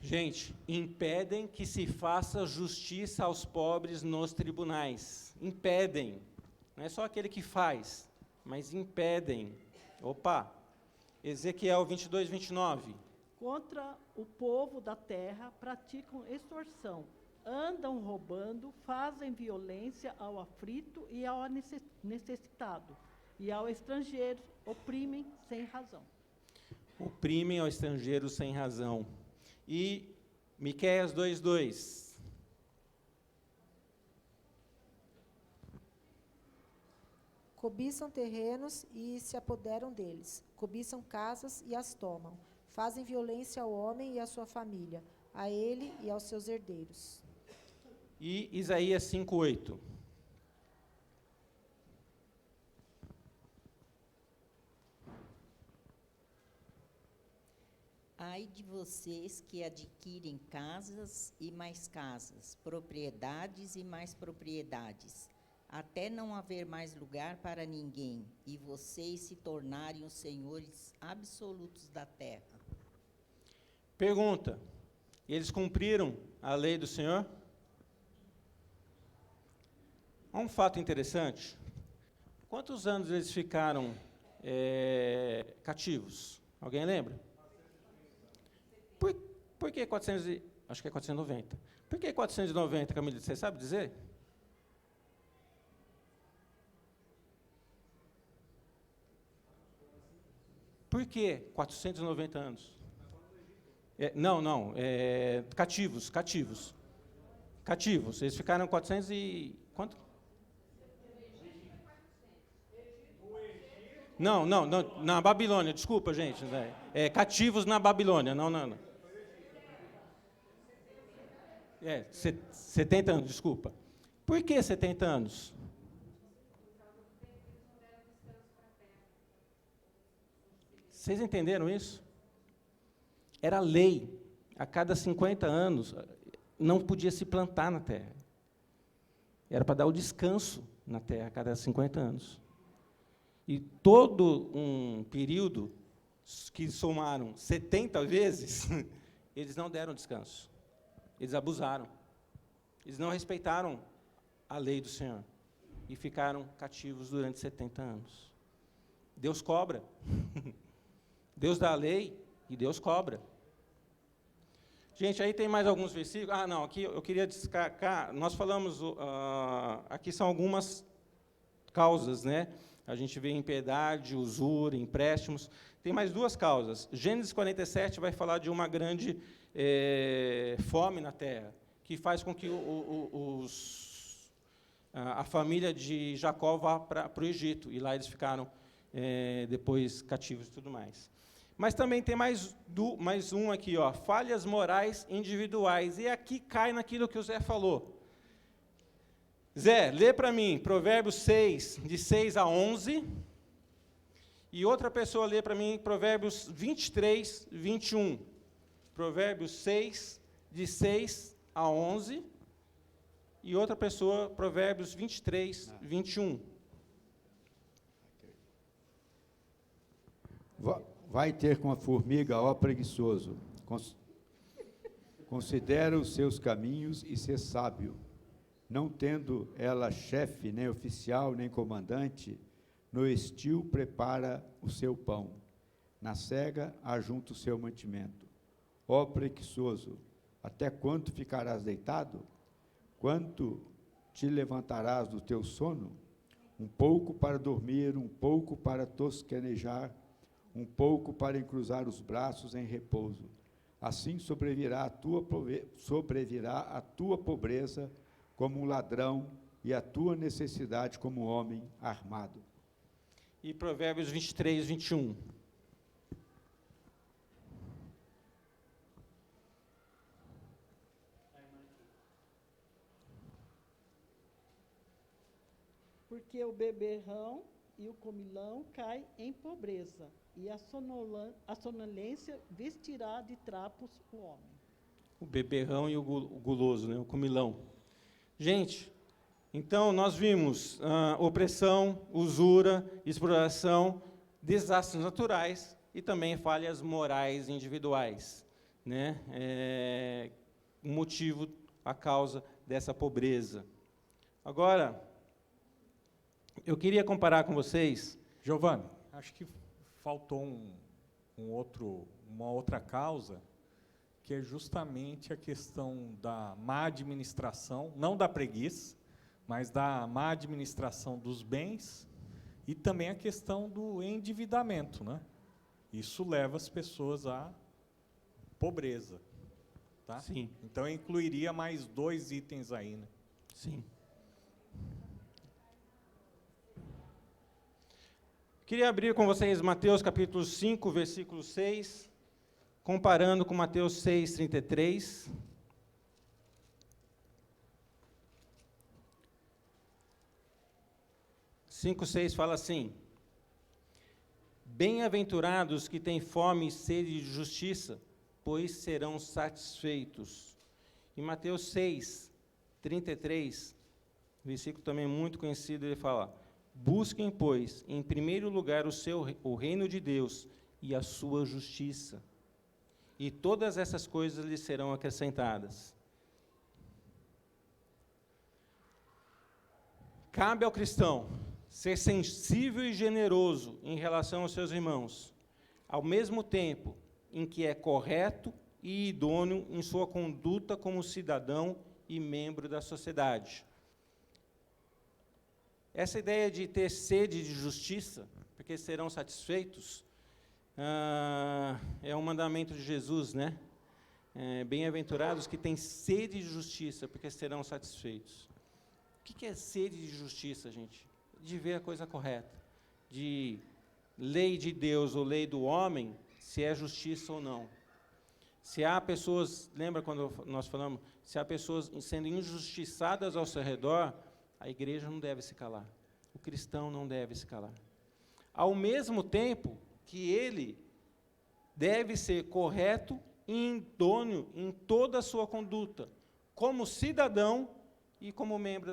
Gente, impedem que se faça justiça aos pobres nos tribunais. Impedem. Não é só aquele que faz, mas impedem. Opa! Ezequiel 22, 29.
Contra o povo da terra praticam extorsão, andam roubando, fazem violência ao aflito e ao necessitado, e ao estrangeiro oprimem sem razão.
Oprimem ao estrangeiro sem razão. E Miqueias 2, 2.
Cobiçam terrenos e se apoderam deles. Cobiçam casas e as tomam. Fazem violência ao homem e à sua família, a ele e aos seus herdeiros.
E Isaías 5, 8.
Ai de vocês que adquirem casas e mais casas, propriedades e mais propriedades, até não haver mais lugar para ninguém, e vocês se tornarem os senhores absolutos da terra.
Pergunta: eles cumpriram a lei do Senhor? Há um fato interessante. Quantos anos eles ficaram cativos. Alguém lembra? Por que 400? Acho que é 490. Por que 490, Camila? Você sabe dizer? Por que 490 anos? Não, cativos. Cativos. Eles ficaram 400 e... Quanto? Não, na Babilônia, desculpa, gente. Cativos na Babilônia, não. 70 anos, desculpa. Por que 70 anos? Vocês entenderam isso? Era lei. A cada 50 anos, não podia se plantar na terra. Era para dar o descanso na terra a cada 50 anos. E todo um período, que somaram 70 vezes, eles não deram descanso. Eles abusaram. Eles não respeitaram a lei do Senhor. E ficaram cativos durante 70 anos. Deus cobra. Deus dá a lei e Deus cobra. Gente, aí tem mais alguns versículos. Aqui eu queria destacar. Nós falamos, aqui são algumas causas, né? A gente vê impiedade, usura, empréstimos. Tem mais duas causas. Gênesis 47 vai falar de uma grande fome na terra, que faz com que a família de Jacó vá para o Egito, e lá eles ficaram depois cativos e tudo mais. Mas também tem mais um aqui, falhas morais individuais, e aqui cai naquilo que o Zé falou. Zé, lê para mim Provérbios 6, de 6 a 11, e outra pessoa lê para mim Provérbios 23, 21. Provérbios 6, de 6 a 11, e outra pessoa, Provérbios 23, 21.
Vai ter com a formiga, ó preguiçoso. Considera os seus caminhos e ser sábio. Não tendo ela chefe, nem oficial, nem comandante, no estio prepara o seu pão, na cega ajunta o seu mantimento. Ó preguiçoso, até quando ficarás deitado? Quanto te levantarás do teu sono? Um pouco para dormir, um pouco para tosquenejar, um pouco para encruzar os braços em repouso. Assim sobrevirá a tua pobreza como um ladrão, e a tua necessidade como um homem armado.
E Provérbios 23, 21.
Porque o beberrão e o comilão caem em pobreza, e a sonolência vestirá de trapos o homem.
O beberrão e o guloso, né? O comilão. Gente, então nós vimos opressão, usura, exploração, desastres naturais e também falhas morais individuais, né? O motivo, a causa dessa pobreza. Agora, eu queria comparar com vocês...
Giovanni, acho que faltou uma outra causa, que é justamente a questão da má administração, não da preguiça, mas da má administração dos bens, e também a questão do endividamento, né? Isso leva as pessoas à pobreza. Tá?
Sim.
Então, eu incluiria mais 2 itens aí, né?
Sim. Queria abrir com vocês Mateus capítulo 5, versículo 6, comparando com Mateus 6, 33. Cinco, 6 fala assim: bem-aventurados que têm fome e sede de justiça, pois serão satisfeitos. Em Mateus 6, 33, versículo também muito conhecido, ele fala: busquem, pois, em primeiro lugar o reino de Deus e a sua justiça, e todas essas coisas lhes serão acrescentadas. Cabe ao cristão ser sensível e generoso em relação aos seus irmãos, ao mesmo tempo em que é correto e idôneo em sua conduta como cidadão e membro da sociedade. Essa ideia de ter sede de justiça, porque serão satisfeitos, é um mandamento de Jesus, né? Bem-aventurados que têm sede de justiça, porque serão satisfeitos. O que é sede de justiça, gente? De ver a coisa correta, de lei de Deus ou lei do homem, se é justiça ou não. Se há pessoas, lembra quando nós falamos, se há pessoas sendo injustiçadas ao seu redor, a igreja não deve se calar, o cristão não deve se calar. Ao mesmo tempo que ele deve ser correto e idôneo em toda a sua conduta, como cidadão e como membro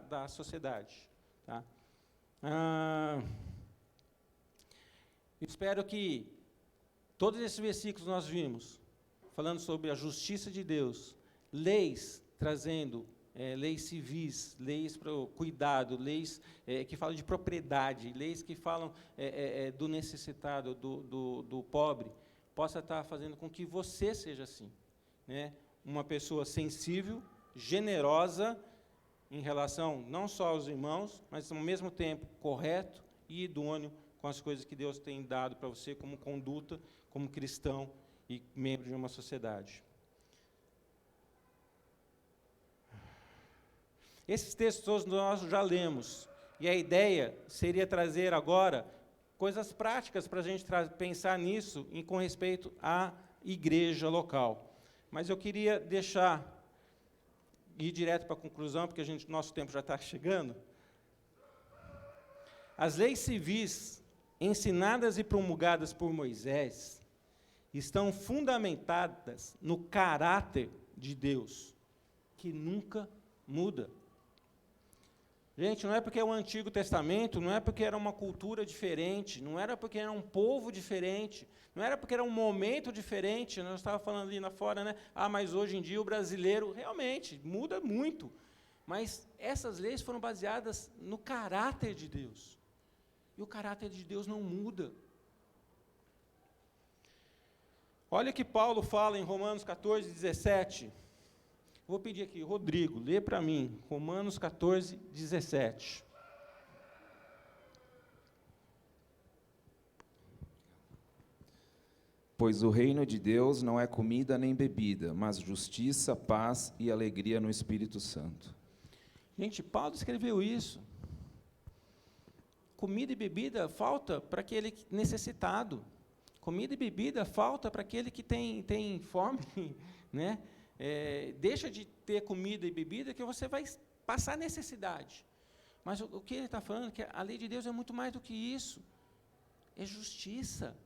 da sociedade. Tá? Espero que todos esses versículos nós vimos, falando sobre a justiça de Deus, leis trazendo leis civis, leis para o cuidado, leis que falam de propriedade, leis que falam do necessitado, do pobre, possa estar fazendo com que você seja assim, né? Uma pessoa sensível, generosa, em relação não só aos irmãos, mas, ao mesmo tempo, correto e idôneo com as coisas que Deus tem dado para você como conduta, como cristão e membro de uma sociedade. Esses textos todos nós já lemos, e a ideia seria trazer agora coisas práticas para a gente pensar nisso com respeito à igreja local. Mas eu queria ir direto para a conclusão, porque nosso tempo já está chegando. As leis civis, ensinadas e promulgadas por Moisés, estão fundamentadas no caráter de Deus, que nunca muda. Gente, não é porque é o Antigo Testamento, não é porque era uma cultura diferente, não era porque era um povo diferente, não era porque era um momento diferente. Nós estávamos falando ali na fora, né? Mas hoje em dia o brasileiro realmente muda muito. Mas essas leis foram baseadas no caráter de Deus. E o caráter de Deus não muda. Olha que Paulo fala em Romanos 14, 17. Vou pedir aqui, Rodrigo, lê para mim, Romanos 14, 17.
Pois o reino de Deus não é comida nem bebida, mas justiça, paz e alegria no Espírito Santo.
Gente, Paulo escreveu isso. Comida e bebida falta para aquele necessitado. Comida e bebida falta para aquele que tem fome, né? Deixa de ter comida e bebida que você vai passar necessidade. Mas o que ele está falando é que a lei de Deus é muito mais do que isso. É justiça,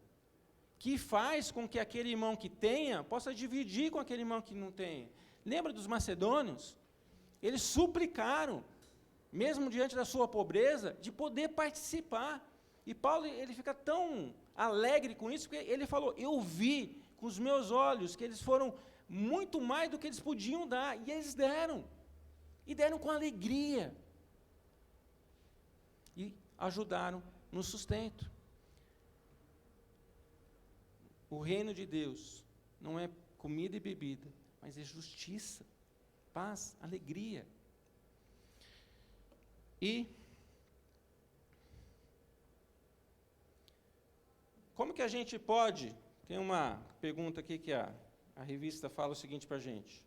que faz com que aquele irmão que tenha possa dividir com aquele irmão que não tem. Lembra dos macedônios? Eles suplicaram, mesmo diante da sua pobreza, de poder participar. E Paulo ele fica tão alegre com isso, porque ele falou, eu vi com os meus olhos que eles foram muito mais do que eles podiam dar, e eles deram, e deram com alegria, e ajudaram no sustento. O reino de Deus não é comida e bebida, mas é justiça, paz, alegria. E como que a gente pode, tem uma pergunta aqui que a revista fala o seguinte para a gente.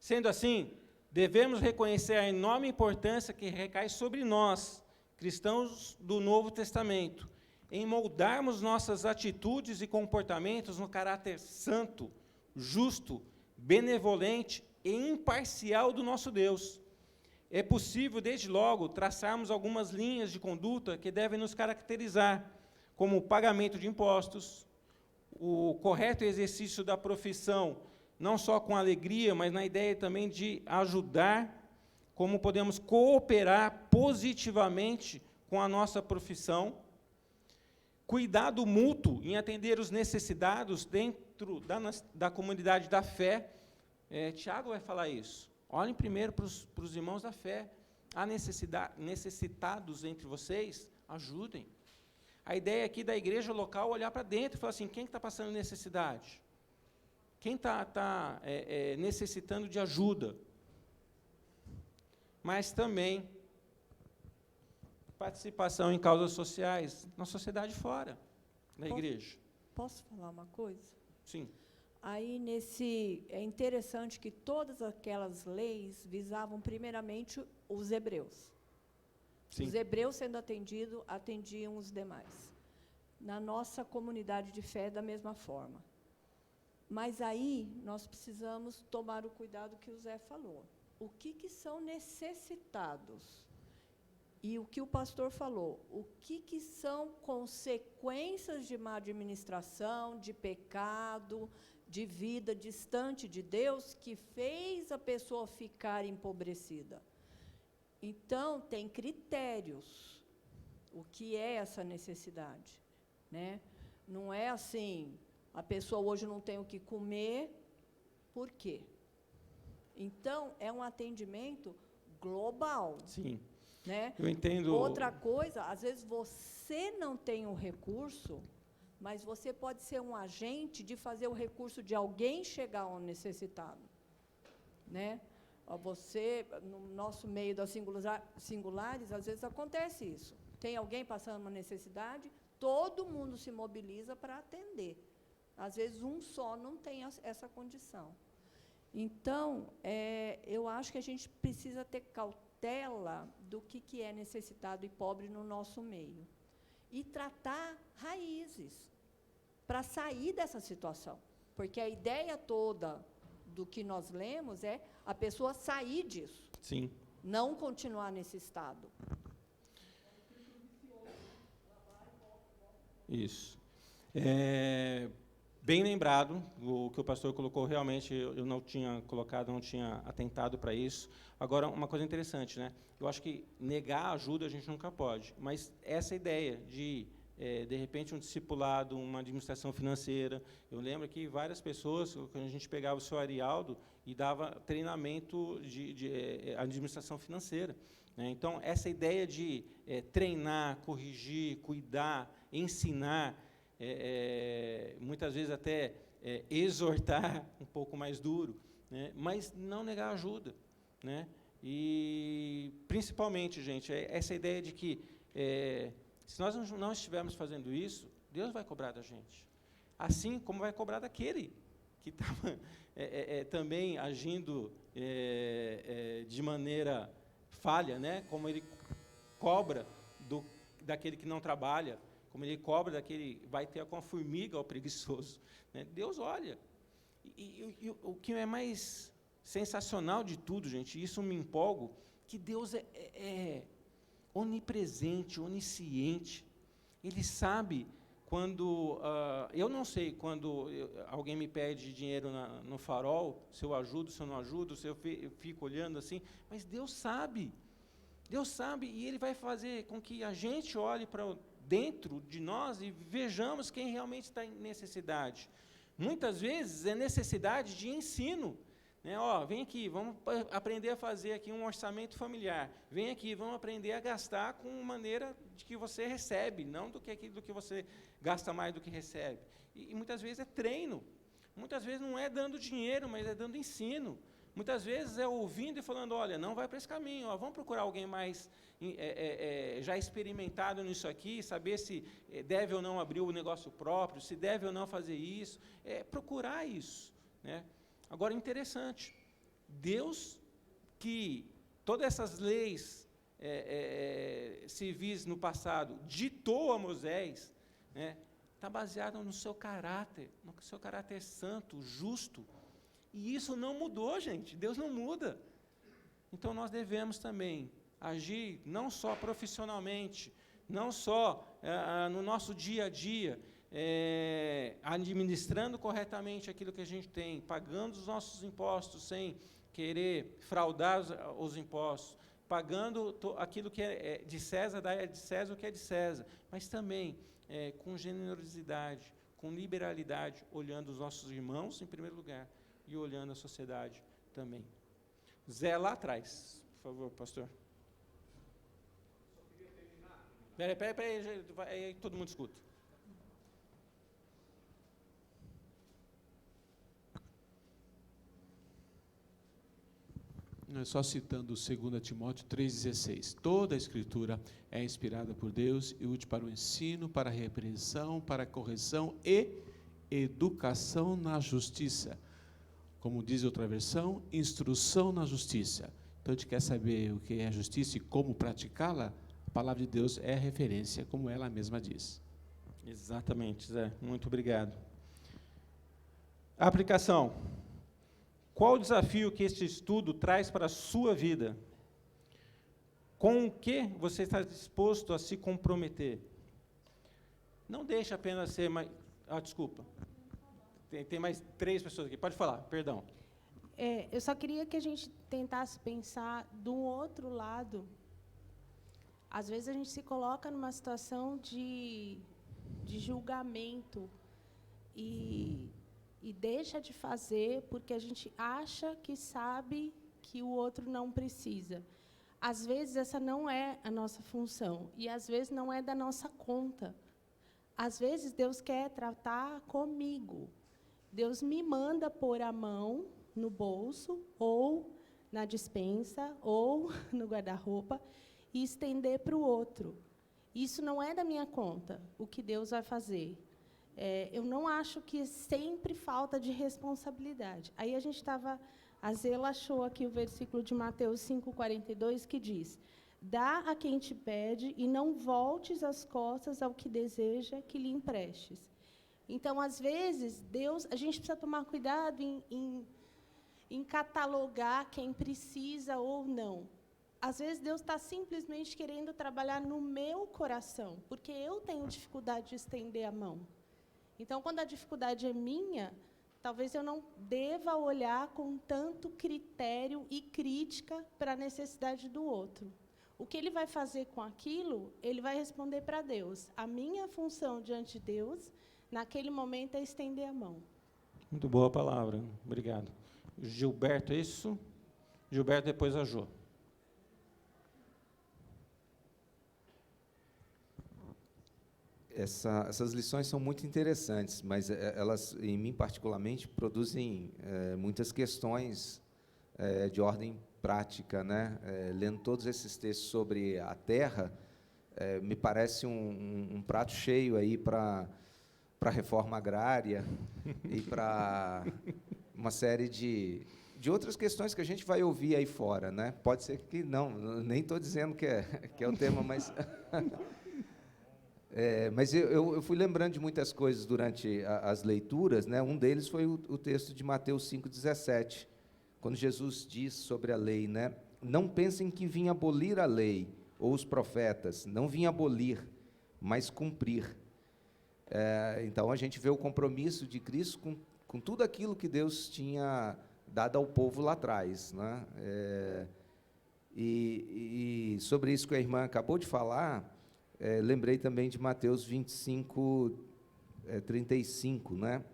Sendo assim, devemos reconhecer a enorme importância que recai sobre nós, cristãos do Novo Testamento, em moldarmos nossas atitudes e comportamentos no caráter santo, justo, benevolente e imparcial do nosso Deus. É possível, desde logo, traçarmos algumas linhas de conduta que devem nos caracterizar, como o pagamento de impostos, o correto exercício da profissão, não só com alegria, mas na ideia também de ajudar, como podemos cooperar positivamente com a nossa profissão, cuidado mútuo em atender os necessitados dentro da comunidade da fé. Tiago vai falar isso. Olhem primeiro para os irmãos da fé. há necessitados entre vocês, ajudem. A ideia aqui da igreja local é olhar para dentro e falar assim, quem está passando necessidade? Quem está necessitando de ajuda? Mas também participação em causas sociais na sociedade fora da igreja.
Posso falar uma coisa?
Sim.
Aí, é interessante que todas aquelas leis visavam, primeiramente, os hebreus.
Sim.
Os hebreus sendo atendidos, atendiam os demais. Na nossa comunidade de fé, da mesma forma. Mas aí, nós precisamos tomar o cuidado que o Zé falou. O que são necessitados? E o que o pastor falou, o que são consequências de má administração, de pecado, de vida distante de Deus, que fez a pessoa ficar empobrecida? Então, tem critérios. O que é essa necessidade? Né? Não é assim, a pessoa hoje não tem o que comer, por quê? Então, é um atendimento global.
Sim.
Né?
Eu entendo.
Outra coisa, às vezes você não tem um recurso, mas você pode ser um agente de fazer o recurso de alguém chegar ao necessitado. Né? Você, no nosso meio das singulares, às vezes acontece isso. Tem alguém passando uma necessidade, todo mundo se mobiliza para atender. Às vezes, um só não tem essa condição. Então, eu acho que a gente precisa ter cautela do que é necessitado e pobre no nosso meio. E tratar raízes para sair dessa situação. Porque a ideia toda do que nós lemos é a pessoa sair disso.
Sim.
Não continuar nesse estado.
Isso. Bem lembrado, o que o pastor colocou, realmente eu não tinha colocado, não tinha atentado para isso. Agora, uma coisa interessante, né? Eu acho que negar a ajuda a gente nunca pode, mas essa ideia de repente, um discipulado, uma administração financeira. Eu lembro que várias pessoas, quando a gente pegava o seu Arialdo e dava treinamento de administração financeira. Né? Então, essa ideia de treinar, corrigir, cuidar, ensinar, muitas vezes até exortar, um pouco mais duro, né? Mas não negar ajuda. Né? E, principalmente, gente, essa ideia de que, se nós não estivermos fazendo isso, Deus vai cobrar da gente. Assim como vai cobrar daquele que estava também agindo de maneira falha, né? Como ele cobra daquele que não trabalha, como ele cobra daquele vai ter com a formiga ao preguiçoso. Né? Deus olha. E o que é mais sensacional de tudo, gente, isso me empolgo, que Deus é onipresente, onisciente. Ele sabe quando... eu não sei quando alguém me pede dinheiro no farol, se eu ajudo, se eu não ajudo, se eu fico olhando assim, mas Deus sabe. Deus sabe, e Ele vai fazer com que a gente olhe para dentro de nós e vejamos quem realmente está em necessidade. Muitas vezes é necessidade de ensino. Né? Vem aqui, vamos aprender a fazer aqui um orçamento familiar. Vem aqui, vamos aprender a gastar com maneira de que você recebe, não do que você gasta mais do que recebe. E muitas vezes é treino. Muitas vezes não é dando dinheiro, mas é dando ensino. Muitas vezes é ouvindo e falando, olha, não vai para esse caminho, vamos procurar alguém mais já experimentado nisso aqui, saber se deve ou não abrir o negócio próprio, se deve ou não fazer isso, procurar isso. Né? Agora, interessante, Deus, que todas essas leis civis no passado ditou a Moisés, né, está baseado no seu caráter santo, justo. E isso não mudou, gente. Deus não muda. Então, nós devemos também agir não só profissionalmente, não só no nosso dia a dia, administrando corretamente aquilo que a gente tem, pagando os nossos impostos sem querer fraudar os impostos, pagando aquilo que é de César, dar de César o que é de César, mas também com generosidade, com liberalidade, olhando os nossos irmãos, em primeiro lugar, e olhando a sociedade também. Zé, lá atrás, por favor, pastor. Peraí, gente, aí todo mundo escuta.
Só citando 2 Timóteo 3,16. Toda a Escritura é inspirada por Deus e útil para o ensino, para a repreensão, para a correção e educação na justiça. Como diz outra versão, instrução na justiça. Então, a gente quer saber o que é justiça e como praticá-la. A palavra de Deus é referência, como ela mesma diz.
Exatamente, Zé. Muito obrigado. Aplicação. Qual o desafio que este estudo traz para a sua vida? Com o que você está disposto a se comprometer? Não deixe apenas ser mais... desculpa. Tem mais 3 pessoas aqui. Pode falar, perdão.
Eu só queria que a gente tentasse pensar do outro lado. Às vezes a gente se coloca numa situação de julgamento e deixa de fazer porque a gente acha que sabe que o outro não precisa. Às vezes, essa não é a nossa função, e às vezes não é da nossa conta. Às vezes, Deus quer tratar comigo. Deus me manda pôr a mão no bolso, ou na despensa, ou no guarda-roupa, e estender para o outro. Isso não é da minha conta, o que Deus vai fazer. Eu não acho que sempre falta de responsabilidade. Aí a gente estava... A Zela achou aqui o versículo de Mateus 5,42, que diz: dá a quem te pede e não voltes as costas ao que deseja que lhe emprestes. Então, às vezes, a gente precisa tomar cuidado em catalogar quem precisa ou não. Às vezes, Deus está simplesmente querendo trabalhar no meu coração, porque eu tenho dificuldade de estender a mão. Então, quando a dificuldade é minha, talvez eu não deva olhar com tanto critério e crítica para a necessidade do outro. O que ele vai fazer com aquilo, ele vai responder para Deus. A minha função diante de Deus, naquele momento, é estender a mão.
Muito boa palavra. Obrigado. Gilberto, é isso? Gilberto, depois a Jô.
Essas lições são muito interessantes, mas elas, em mim particularmente, produzem muitas questões de ordem prática, né? Lendo todos esses textos sobre a terra, me parece um prato cheio aí para a reforma agrária e para uma série de outras questões que a gente vai ouvir aí fora, né? Pode ser que não, nem estou dizendo que é o tema, mas... Mas eu fui lembrando de muitas coisas durante as leituras, né? Um deles foi o texto de Mateus 5,17, quando Jesus diz sobre a lei, né? Não pensem que vim abolir a lei ou os profetas, não vim abolir, mas cumprir. Então, a gente vê o compromisso de Cristo com tudo aquilo que Deus tinha dado ao povo lá atrás, né? E sobre isso que a irmã acabou de falar... lembrei também de Mateus 25, 35, né?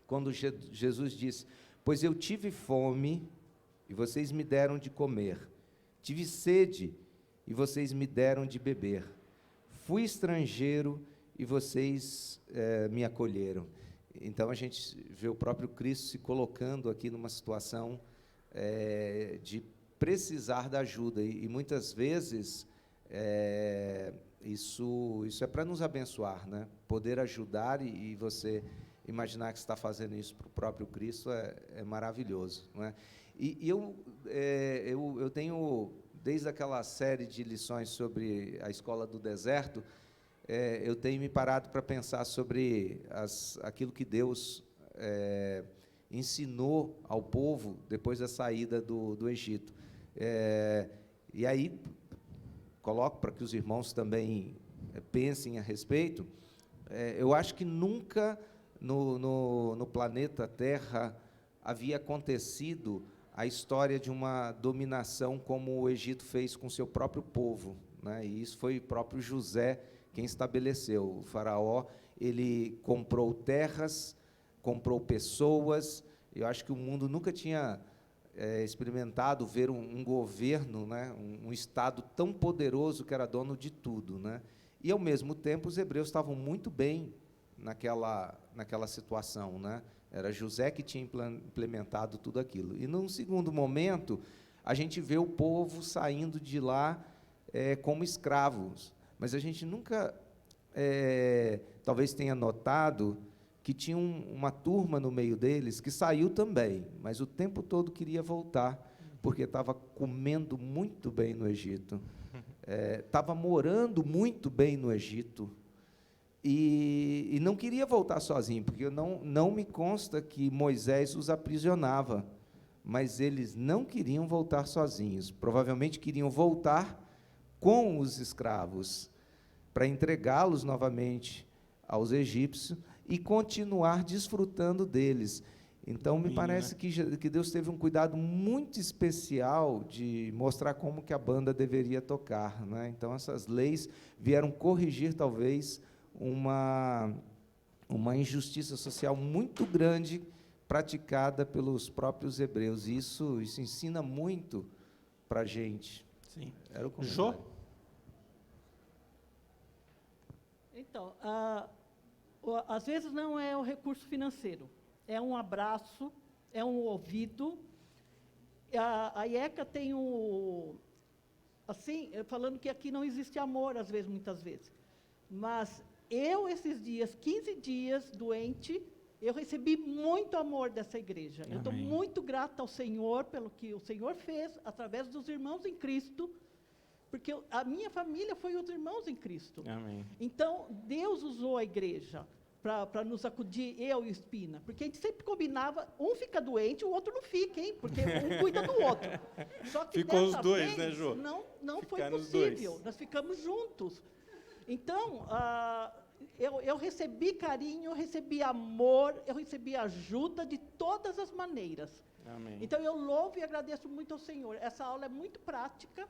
Quando Jesus disse: pois eu tive fome, e vocês me deram de comer, tive sede, e vocês me deram de beber, fui estrangeiro, e vocês me acolheram. Então, a gente vê o próprio Cristo se colocando aqui numa situação de precisar da ajuda, e muitas vezes... Isso é para nos abençoar, né? Poder ajudar e você imaginar que você está fazendo isso para o próprio Cristo é maravilhoso, não é? E eu tenho, desde aquela série de lições sobre a escola do deserto, eu tenho me parado para pensar sobre aquilo que Deus ensinou ao povo depois da saída do Egito. E aí... coloco para que os irmãos também pensem a respeito, eu acho que nunca no planeta Terra havia acontecido a história de uma dominação como o Egito fez com seu próprio povo, né? E isso foi o próprio José quem estabeleceu. O faraó, ele comprou terras, comprou pessoas. Eu acho que o mundo nunca tinha... experimentado ver um governo, né, um Estado tão poderoso que era dono de tudo, né? E, ao mesmo tempo, os hebreus estavam muito bem naquela situação, né? Era José que tinha implementado tudo aquilo. E, num segundo momento, a gente vê o povo saindo de lá como escravos. Mas a gente nunca, talvez tenha notado, que tinha uma turma no meio deles que saiu também, mas o tempo todo queria voltar, porque estava comendo muito bem no Egito, estava morando muito bem no Egito, e não queria voltar sozinho, porque não me consta que Moisés os aprisionava, mas eles não queriam voltar sozinhos, provavelmente queriam voltar com os escravos, para entregá-los novamente aos egípcios e continuar desfrutando deles. Então, me parece que Deus teve um cuidado muito especial de mostrar como que a banda deveria tocar, né? Então, essas leis vieram corrigir, talvez, uma injustiça social muito grande praticada pelos próprios hebreus. E isso ensina muito para a gente.
Sim.
Era o comentário.
Jô?
Então, às vezes não é o recurso financeiro, é um abraço, é um ouvido. A IECA tem assim, falando que aqui não existe amor, às vezes, muitas vezes. Mas esses dias, 15 dias doente, eu recebi muito amor dessa igreja. Eu estou muito grata ao Senhor pelo que o Senhor fez, através dos irmãos em Cristo, porque a minha família foi os irmãos em Cristo.
Amém.
Então, Deus usou a igreja para nos acudir, eu e o Espina, porque a gente sempre combinava, um fica doente, o outro não fica, hein? Porque um cuida do outro. Só que
Ficou os
dessa
dois,
vez,
né, Jô?
não foi
Ficaram os
possível,
dois.
nós ficamos juntos. Então, eu recebi carinho, eu recebi amor, eu recebi ajuda de todas as maneiras.
Amém.
Então, eu louvo e agradeço muito ao Senhor. Essa aula é muito prática,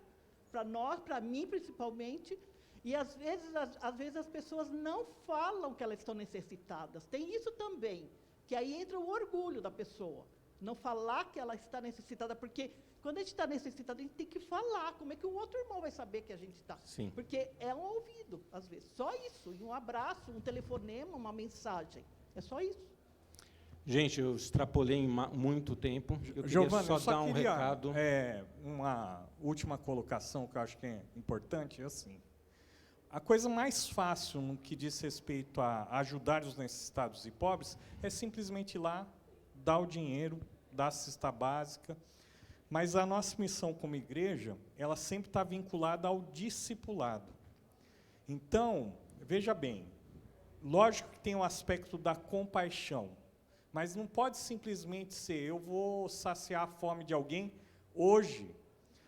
para nós, para mim principalmente, e às vezes as pessoas não falam que elas estão necessitadas. Tem isso também, que aí entra o orgulho da pessoa, não falar que ela está necessitada, porque quando a gente está necessitado, a gente tem que falar. Como é que o outro irmão vai saber que a gente está?
Sim.
Porque é um ouvido, às vezes, só isso, e um abraço, um telefonema, uma mensagem, é só isso.
Gente, eu extrapolei muito tempo. Eu queria
Giovana,
só
eu
dar um
queria,
recado.
Uma última colocação que eu acho que é importante, é assim. A coisa mais fácil no que diz respeito a ajudar os necessitados e pobres é simplesmente ir lá, dar o dinheiro, dar a cesta básica. Mas a nossa missão como igreja, ela sempre está vinculada ao discipulado. Então, veja bem, lógico que tem o aspecto da compaixão, mas não pode simplesmente ser, eu vou saciar a fome de alguém hoje.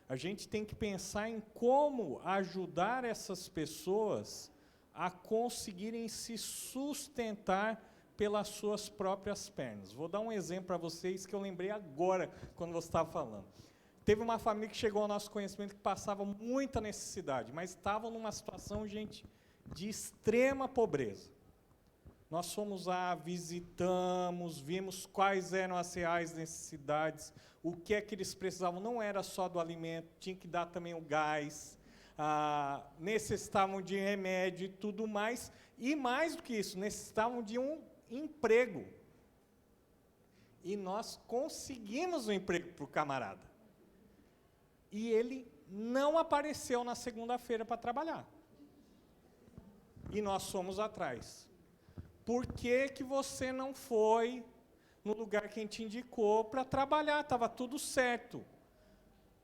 A gente tem que pensar em como ajudar essas pessoas a conseguirem se sustentar pelas suas próprias pernas. Vou dar um exemplo para vocês que eu lembrei agora, quando você estava falando. Teve uma família que chegou ao nosso conhecimento que passava muita necessidade, mas estavam numa situação, gente, de extrema pobreza. Nós fomos lá, visitamos, vimos quais eram as reais necessidades, o que é que eles precisavam, não era só do alimento, tinha que dar também o gás, necessitavam de remédio e tudo mais, e mais do que isso, necessitavam de um emprego. E nós conseguimos um emprego para o camarada. E ele não apareceu na segunda-feira para trabalhar. E nós fomos atrás. Por que que você não foi no lugar que a gente indicou para trabalhar? Estava tudo certo.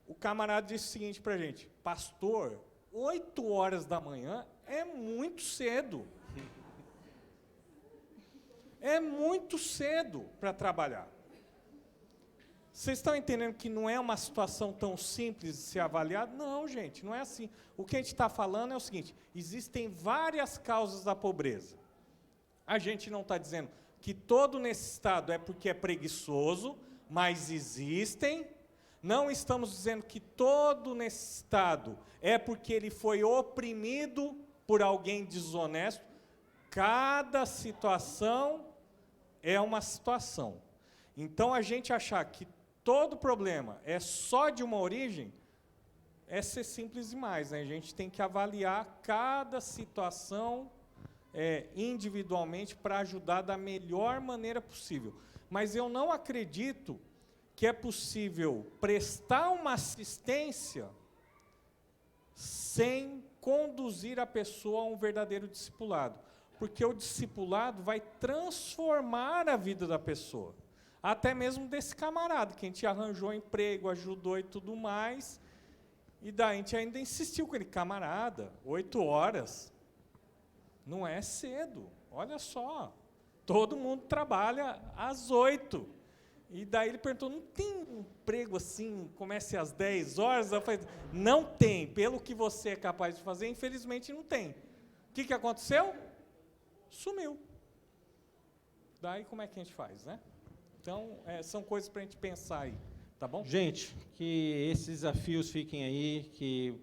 O camarada disse o seguinte para a gente: pastor, 8 horas da manhã é muito cedo. É muito cedo para trabalhar. Vocês estão entendendo que não é uma situação tão simples de ser avaliada? Não, gente, não é assim. O que a gente está falando é o seguinte: existem várias causas da pobreza. A gente não está dizendo que todo necessitado é porque é preguiçoso, mas existem. Não estamos dizendo que todo necessitado é porque ele foi oprimido por alguém desonesto. Cada situação é uma situação. Então, a gente achar que todo problema é só de uma origem é ser simples demais, né? A gente tem que avaliar cada situação individualmente para ajudar da melhor maneira possível. Mas eu não acredito que é possível prestar uma assistência sem conduzir a pessoa a um verdadeiro discipulado. Porque o discipulado vai transformar a vida da pessoa. Até mesmo desse camarada, que a gente arranjou emprego, ajudou e tudo mais. E daí a gente ainda insistiu com ele, camarada, 8 horas, não é cedo, olha só, todo mundo trabalha às 8. E daí ele perguntou, não tem um emprego assim, comece às 10 horas? Eu falei, não tem, pelo que você é capaz de fazer, infelizmente não tem. O que aconteceu? Sumiu. Daí como é que a gente faz, né? Então, são coisas para a gente pensar aí. Tá bom?
Gente, que esses desafios fiquem aí, que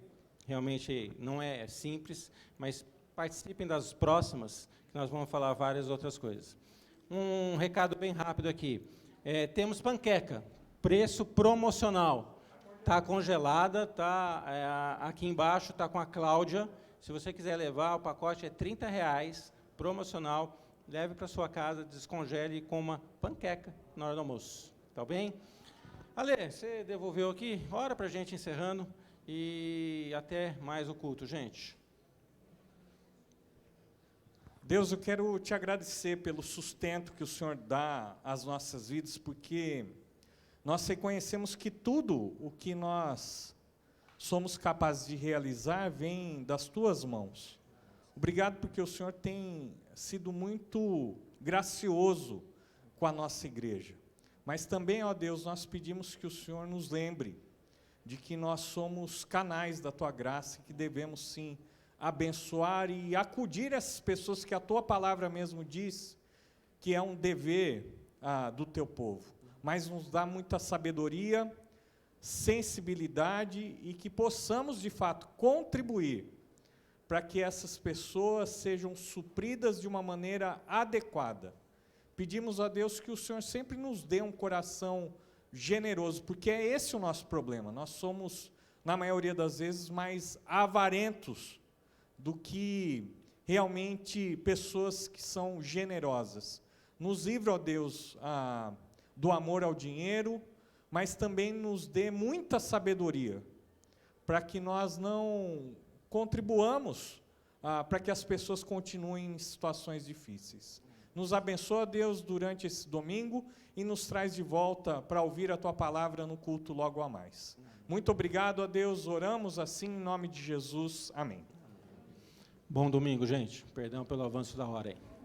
realmente não é simples, mas participem das próximas, que nós vamos falar várias outras coisas. Um recado bem rápido aqui. Temos panqueca, preço promocional. Está congelada, está aqui embaixo, está com a Cláudia. Se você quiser levar, o pacote é R$30, promocional. Leve para sua casa, descongele e coma panqueca na hora do almoço. Tá bem? Ale, você devolveu aqui? Ora para a gente encerrando e até mais o culto, gente.
Deus, eu quero te agradecer pelo sustento que o Senhor dá às nossas vidas, porque nós reconhecemos que tudo o que nós somos capazes de realizar vem das Tuas mãos. Obrigado porque o Senhor tem sido muito gracioso com a nossa igreja. Mas também, ó Deus, nós pedimos que o Senhor nos lembre de que nós somos canais da Tua graça e que devemos, sim, abençoar e acudir essas pessoas que a Tua palavra mesmo diz que é um dever do Teu povo. Mas nos dá muita sabedoria, sensibilidade e que possamos, de fato, contribuir para que essas pessoas sejam supridas de uma maneira adequada. Pedimos a Deus que o Senhor sempre nos dê um coração generoso, porque é esse o nosso problema. Nós somos, na maioria das vezes, mais avarentos do que realmente pessoas que são generosas. Nos livre, ó Deus, do amor ao dinheiro, mas também nos dê muita sabedoria, para que nós não contribuamos para que as pessoas continuem em situações difíceis. Nos abençoa, Deus, durante esse domingo e nos traz de volta para ouvir a Tua palavra no culto logo a mais. Muito obrigado a Deus, oramos assim em nome de Jesus. Amém.
Bom domingo, gente. Perdão pelo avanço da hora aí.